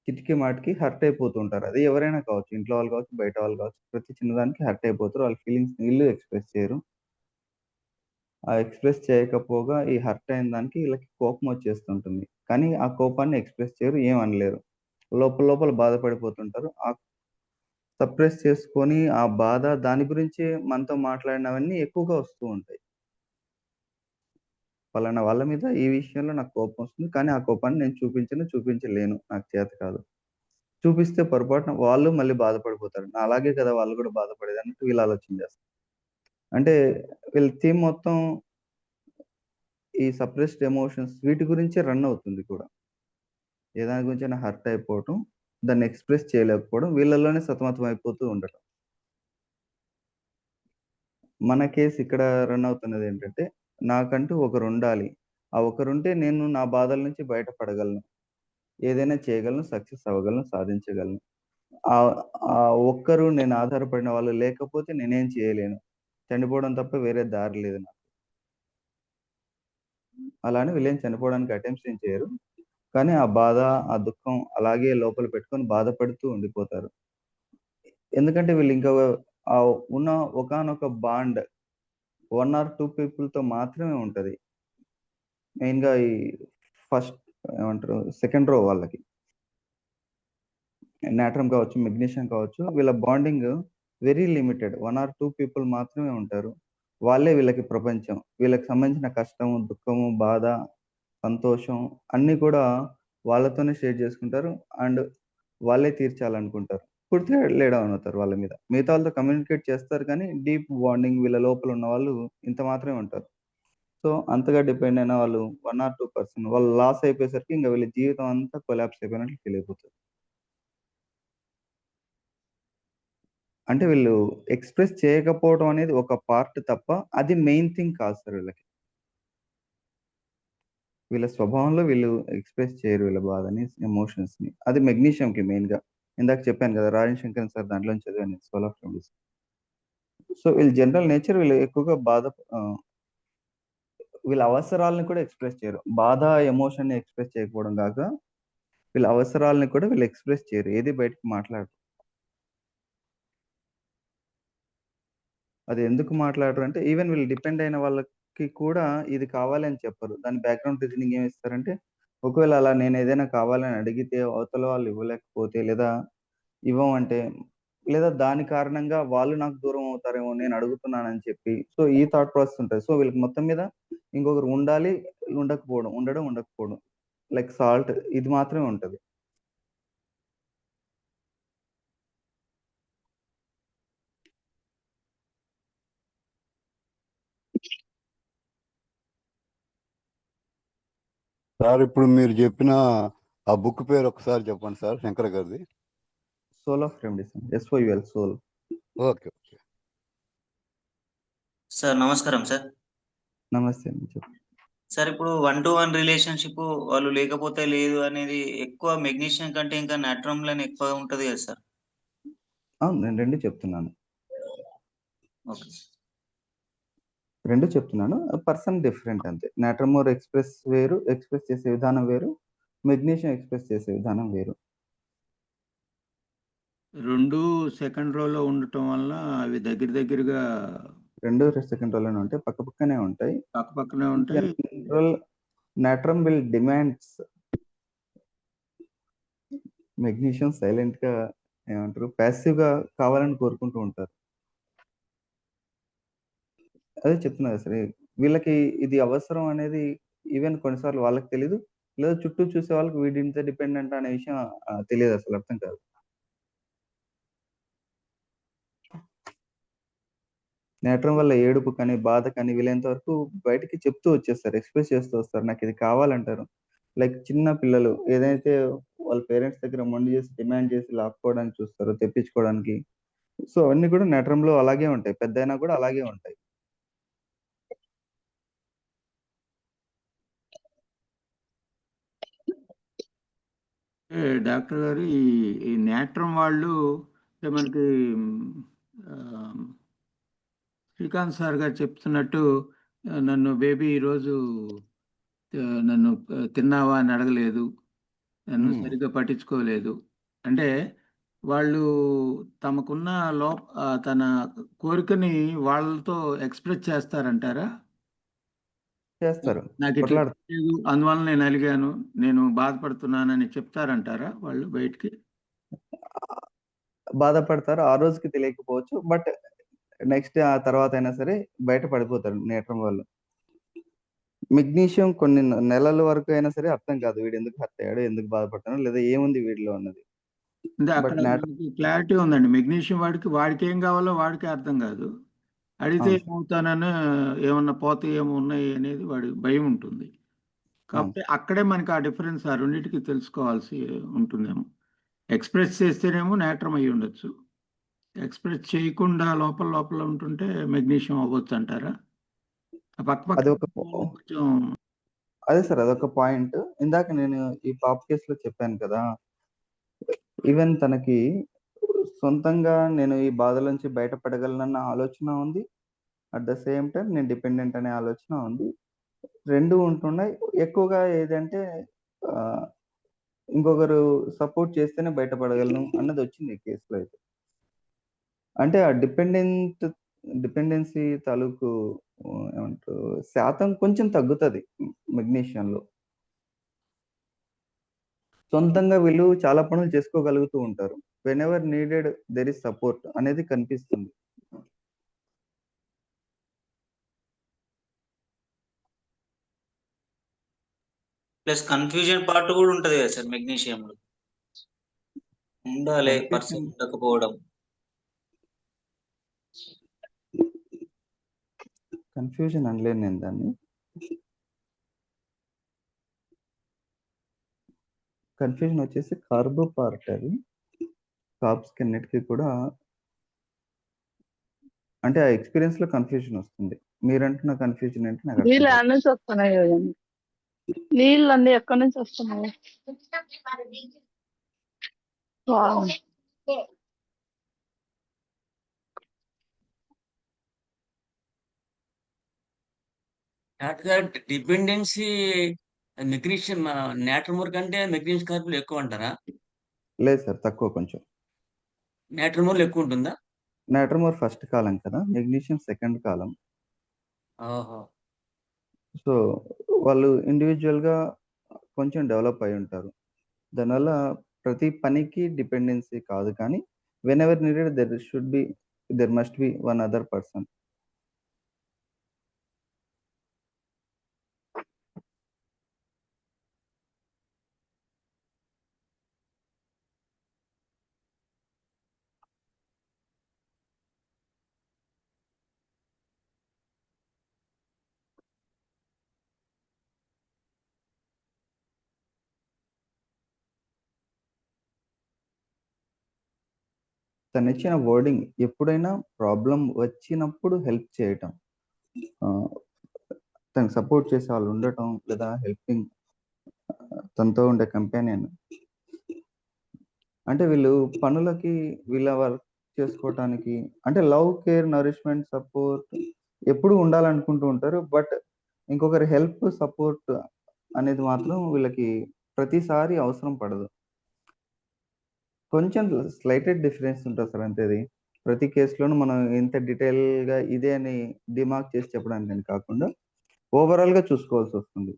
చిటికి మాటికి హర్ట్ అయిపోతూ ఉంటారు. అది ఎవరైనా కావచ్చు. ఇంట్లో వాళ్ళు కావచ్చు, బయట వాళ్ళు కావచ్చు. ప్రతి చిన్నదానికి హర్ట్ అయిపోతారు. వాళ్ళ ఫీలింగ్స్‌ని వీళ్ళు ఎక్స్‌ప్రెస్ చేయరు. ఆ ఎక్స్‌ప్రెస్ చేయకపోగా ఈ హర్ట్ అయిన దానికి వీళ్ళకి కోపం వచ్చేస్తుంటుంది. కానీ ఆ కోపాన్ని ఎక్స్‌ప్రెస్ చేయరు. ఏం అనలేరు. లోపల లోపల బాధపడిపోతుంటారు. సప్రెస్ చేసుకొని ఆ బాధ దాని గురించే మనతో మాట్లాడినవన్నీ ఎక్కువగా వస్తూ ఉంటాయి. పలానా వాళ్ళ మీద ఈ విషయంలో నాకు కోపం వస్తుంది. కానీ ఆ కోపాన్ని నేను చూపించను, చూపించలేను. నాకు చేత కాదు. చూపిస్తే పొరపాటున వాళ్ళు మళ్ళీ బాధపడిపోతారు. నాలాగే కదా వాళ్ళు కూడా బాధపడేది అన్నట్టు వీళ్ళు ఆలోచన చేస్తారు. అంటే వీళ్ళ థీమ్ మొత్తం ఈ సప్రెస్డ్ ఎమోషన్స్ వీటి గురించే రన్ అవుతుంది కూడా. ఏ దాని గురించైనా హర్ట్ అయిపోవటం, దాన్ని ఎక్స్‌ప్రెస్ చేయలేకపోవడం, వీళ్ళలోనే సతమతం అయిపోతూ ఉండటం. మన కేస్ ఇక్కడ రన్ అవుతున్నదేంటంటే, నాకంటూ ఒకరుండాలి. ఆ ఒకరుంటే నేను నా బాధల నుంచి బయటపడగలను. ఏదైనా చేయగలను, సక్సెస్ అవ్వగలను, సాధించగలను. ఆహ్, ఆ ఒక్కరు నేను ఆధారపడిన వాళ్ళు లేకపోతే నేనేం చేయలేను. చనిపోవడం తప్ప వేరే దారి లేదు నాకు. అలా అని వీళ్ళేం చనిపోవడానికి అటెంప్ట్స్ ఏం చేయరు. కానీ ఆ బాధ, ఆ దుఃఖం అలాగే లోపల పెట్టుకొని బాధపడుతూ ఉండిపోతారు. ఎందుకంటే వీళ్ళింకా ఉన్న ఒకానొక బాండ్ 1 ఆర్ 2 పీపుల్‌తో మాత్రమే ఉంటది. మెయిన్‌గా ఈ ఫస్ట్ ఏమంటారు? సెకండ్ రో వాళ్ళకి. నాట్రమ్ కావచ్చు, మెగ్నీషియం కావచ్చు. వీళ్ళ bonding very limited. 1 or 2 people మాత్రమే ఉంటారు. వాళ్ళే వీళ్ళకి ప్రపంచం. వీళ్ళకి సంబంధించిన కష్టము, దుఃఖము, బాధ, సంతోషం అన్నీ కూడా వాళ్ళతోనే షేర్ చేసుకుంటారు. అండ్ వాళ్ళే తీర్చాలనుకుంటారు. పూర్తిగా లే డౌన్ అవుతారు వాళ్ళ మీద. మిగతా వాళ్ళతో కమ్యూనికేట్ చేస్తారు కానీ డీప్ బాండింగ్ వీళ్ళ లోపల ఉన్నవాళ్ళు ఇంత మాత్రమే ఉంటారు. సో, అంతగా డిపెండ్ అయిన వాళ్ళు 1 ఆర్ 2 పర్సన్ వాళ్ళు లాస్ అయిపోయేసరికి ఇంక వీళ్ళ జీవితం అంతా కొలాప్స్ అయిపోయినట్లు ఫీల్ అయిపోతారు. అంటే వీళ్ళు ఎక్స్‌ప్రెస్ చేయకపోవడం అనేది ఒక పార్ట్ తప్ప, అది మెయిన్ థింగ్ కాదు సార్ వీళ్ళకి. వీళ్ళ స్వభావంలో వీళ్ళు ఎక్స్‌ప్రెస్ చేయరు వీళ్ళ బాధని, ఎమోషన్స్‌ని. అది మెగ్నీషియంకి మెయిన్‌గా. ఇందాక చెప్పాను కదా! రాజన్ శంకరన్ సార్ దాంట్లోంచి చదివాను నేను 'సోల్ ఆఫ్ రెమెడీస్'. సో, వీళ్ళ జనరల్ నేచర్ వీళ్ళు ఎక్కువగా వీళ్ళ అవసరాలను కూడా ఎక్స్‌ప్రెస్ చేయరు. బాధ, ఎమోషన్‌ని ఎక్స్‌ప్రెస్ చేయకపోవడం గాక, వీళ్ళ అవసరాలను కూడా వీళ్ళు ఎక్స్‌ప్రెస్ చేయరు. ఏది బయటకి మాట్లాడరు. అది ఎందుకు మాట్లాడరు అంటే, ఈవెన్ వీళ్ళు డిపెండ్ అయిన వాళ్ళకి కూడా ఇది కావాలి అని చెప్పరు. దాని బ్యాక్‌గ్రౌండ్ రీజనింగ్ ఏమి ఇస్తారంటే, ఒకవేళ అలా నేనేదైనా కావాలని అడిగితే అవతల వాళ్ళు ఇవ్వలేకపోతే, లేదా ఇవ్వమంటే, లేదా దాని కారణంగా వాళ్ళు నాకు దూరం అవుతారేమో నేను అడుగుతున్నానని చెప్పి, సో, ఈ థాట్ ప్రాసెస్ ఉంటది. సో, వీళ్ళకి మొత్తం మీద ఇంకొకరు ఉండాలి, ఉండకపోవడం, ఉండడం, ఉండకపోవడం. లైక్ సాల్ట్ ఇది మాత్రమే ఉంటది. సార్ ఇప్పుడు మీరు చెప్పిన ఆ బుక్ పేరు ఒకసారి చెప్పండి సార్, శంకర్ గారిది. Soul of remedies, SOUL, soul. Okay okay. Sir నమస్కారం సార్. నమస్తే అండి, చెప్పు. సార్ ఇప్పుడు 1-to-1 రిలేషన్షిప్ వాళ్ళు లేకపోతే లేదు అనేది ఎక్కువ మెగ్నీషియం కంటే ఇంకా నాట్రమ్‌లోనే ఎక్కువ ఉంటది కదా సార్? అవును, నేను 2 చెప్తున్నాను. ఓకే. 2 చెప్తున్నాను. పర్సన్ డిఫరెంట్ అంతే. నాట్రమోర్ ఎక్స్‌ప్రెస్ వేరు, ఎక్స్‌ప్రెస్ చేసే విధానం వేరు. మెగ్నీషియం ఎక్స్‌ప్రెస్ చేసే విధానం వేరు. 2 సెకండ్ రోలో ఉండటం వల్ల అవి దగ్గరగా 2 సెకండ్ రోలోనే ఉంటాయి. పక్కపక్కనే ఉంటాయి. పక్కపక్కనే ఉంటాయి. General natrum will demands magnesium సైలెంట్‌గా, ఏమంటారు, పాసివ్‌గా కావాలని కోరుకుంటూ ఉంటారు. అదే చెప్తున్నా కదా సార్. వీళ్ళకి ఇది అవసరం అనేది ఈవెన్ కొన్నిసార్లు వాళ్ళకి తెలీదు. లేదా చుట్టూ చూసే వాళ్ళకి వీడు ఇంత డిపెండెంట్ అనే విషయం తెలీదసలు, అర్థం కాదు. నేట్రం వల్ల ఏడుపు కానీ, బాధ కానీ వీలైనంత వరకు బయటికి చెప్తూ వచ్చేస్తారు. ఎక్స్‌ప్రెస్ చేస్తూ వస్తారు. నాకిది కావాలంటారు. లైక్ చిన్న పిల్లలు ఏదైతే వాళ్ళ పేరెంట్స్ దగ్గర మొండి చేసి, డిమాండ్ చేసి లాక్కోవడానికి చూస్తారో, తెప్పించుకోవడానికి. సో, అవన్నీ కూడా నేట్రంలో అలాగే ఉంటాయి. పెద్దయినా కూడా అలాగే ఉంటాయి. డాక్టర్ గారు ఈ నాట్రమ్ వాళ్ళు మనకి ఆహ్, శ్రీకాంత్ సార్ గారు చెప్తున్నట్టు నన్ను బేబీ ఈరోజు నన్ను తిన్నావా అని అడగలేదు. నన్ను సరిగ్గా పట్టించుకోలేదు. అంటే వాళ్ళు తమకున్న తన కోరికని వాళ్ళతో ఎక్స్‌ప్రెస్ చేస్తారంటారా? చేస్తారు. నాకిట్లా కొట్లాడతారు. లేదు, అందువల్ల నేను అలిగాను, నేను బాధపడుతున్నానని చెప్తారంటారా వాళ్ళు బయటికి? బాధపడతారు. ఆ రోజుకి తెలియకపోవచ్చు. బట్ నెక్స్ట్ ఆ తర్వాతైనా సరే బయట పడిపోతారు నేట్రం వాళ్ళు. మెగ్నీషియం కొన్ని నెలల వరకు అయినా సరే అర్థం కాదు. వీడెందుకు హర్ట్ అయ్యాడు? ఎందుకు బాధపడుతున్నాడు? లేదా ఏముంది వీడిలో అన్నది. అంటే అక్కడ బట్ నాట్రం మనకి క్లారిటీ ఉందండి. మెగ్నీషియం వాడికేం కావాలో వాడికే అర్థం కాదు. అడిగితే అవును సార్. ఏమవుతానని, ఏమన్నా పోతాయేమో ఉన్నాయి అనేది వాడికి భయం ఉంటుంది. అవును. కాబట్టి అక్కడే మనకి ఆ డిఫరెన్స్ ఆ రెండిటికి తెలుసుకోవాల్సి ఉంటుందేమో. ఎక్స్‌ప్రెస్ చేస్తేనేమో నాట్రమ్ అయ్యి ఉండొచ్చు. ఎక్స్‌ప్రెస్ చేయకుండా లోపల ఉంటుంటే మెగ్నీషియం అవ్వొచ్చంటారా? ఆ పక్కపక్కన అదొక ఉండటం వల్ల కొంచెం అదే సార్, అదొక పాయింట్. ఇందాక నేను ఈ పాప కేస్‌లో చెప్పాను కదా! ఈవెన్ తనకి సొంతంగా నేను ఈ బాధల నుంచి బయటపడగలనన్న ఆలోచన ఉంది. అట్ ద సేమ్ టైమ్ నేను డిపెండెంట్ అనే ఆలోచన ఉంది. 2 ఉంటున్నాయి. ఎక్కువగా ఏదంటే ఆహ్, ఇంకొకరు సపోర్ట్ చేస్తేనే బయటపడగలను అన్నదొచ్చింది ఈ కేస్‌లో అయితే. అంటే ఆ డిపెండెన్సీ తాలూకు ఏమంటారు, శాతం కొంచెం తగ్గుతది మెగ్నీషియంలో. సొంతంగా వీళ్ళు చాలా పనులు చేసుకోగలుగుతూ ఉంటారు. Whenever needed there is support అనేది కనిపిస్తుంది. ప్లస్ కన్‌ఫ్యూజన్ పార్ట్ కూడా ఉంటది కదా సార్ మెగ్నీషియంలో. ఉండాలే పర్సన్ కన్ఫ్యూషన్ ఉండకపోవడం. కన్ఫ్యూజన్ అనలేను నేను దాన్ని. కన్ఫ్యూజన్ వచ్చేసి కార్బో పార్ట్ అది. కార్బ్స్‌కి అన్నిటికి కూడా అంటే ఆ ఎక్స్‌పీరియన్స్‌లో కన్ఫ్యూజన్ వస్తుంది. మీరంటున్న కన్ఫ్యూజన్ ఏంటి నాకు అర్థం నీళ్ళు కాదు. యాడ నుంచి వస్తున్నాయి కదండి, నీళ్ళన్నీ ఎక్కడి నుంచి వస్తున్నాయి? వావ్. డాక్టర్ గారు, డిపెండెన్సీ మెగ్నీషియం నాట్రమోర్ కంటే మెగ్నీషియం కార్బోలు ఎక్కువ అంటారా? లేదు సార్, తక్కువ కొంచెం. నాట్రమోర్‌లో ఎక్కువ ఉంటుందా? నాట్రమోర్ ఫస్ట్ కాలం కదా! Magnesium second column. ఓహో! సో, వాళ్ళు ఇండివిడ్యుయల్‌గా కొంచెం డెవలప్ అయ్యుంటారు. దానివల్ల ప్రతి పనికి డిపెండెన్సీ కాదు కానీ, whenever needed there must be one other person. తనిచ్చిన వర్డింగ్ ఎప్పుడైనా ప్రాబ్లమ్ వచ్చినప్పుడు హెల్ప్ చేయటం. తనకు సపోర్ట్ చేసే వాళ్ళు ఉండటం, లేదా హెల్పింగ్ తనతో ఉండే కంపానియన్. అంటే వీళ్ళు పనులకి వీళ్ళ వర్క్ చేసుకోవటానికి అంటే లవ్, కేర్, నరిష్మెంట్, సపోర్ట్ ఎప్పుడూ ఉండాలనుకుంటూ ఉంటారు. బట్ ఇంకొకరి హెల్ప్, సపోర్ట్ అనేది మాత్రం వీళ్ళకి ప్రతిసారి అవసరం పడదు. కొంచెం స్లైటెడ్ డిఫరెన్స్ ఉంటది సార్ అంతే అది. ప్రతి కేస్‌లోనూ మనం ఇంత డీటెయిల్‌గా ఇదే అని డిమార్క్ చేసి చెప్పడానికని కాకుండా ఓవరాల్‌గా చూసుకోవాల్సొస్తుంది.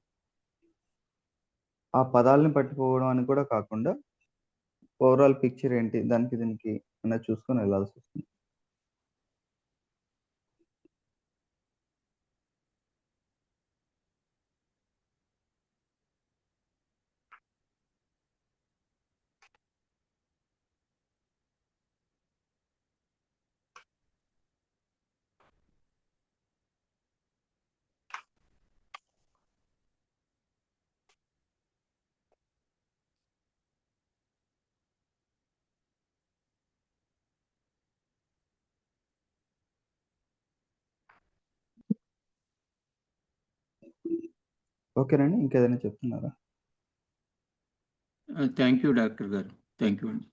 ఆ పదాల్ని పట్టిపోవడం అని కూడా కాకుండా ఓవరాల్ పిక్చర్ ఏంటి? దానికి దీనికి అన్నది చూసుకొని వెళ్ళాల్సొస్తుంది. ఓకేనండి. ఇంకేదైనా చెప్తున్నారా? థ్యాంక్ యూ డాక్టర్ గారు. థ్యాంక్ యూ అండి.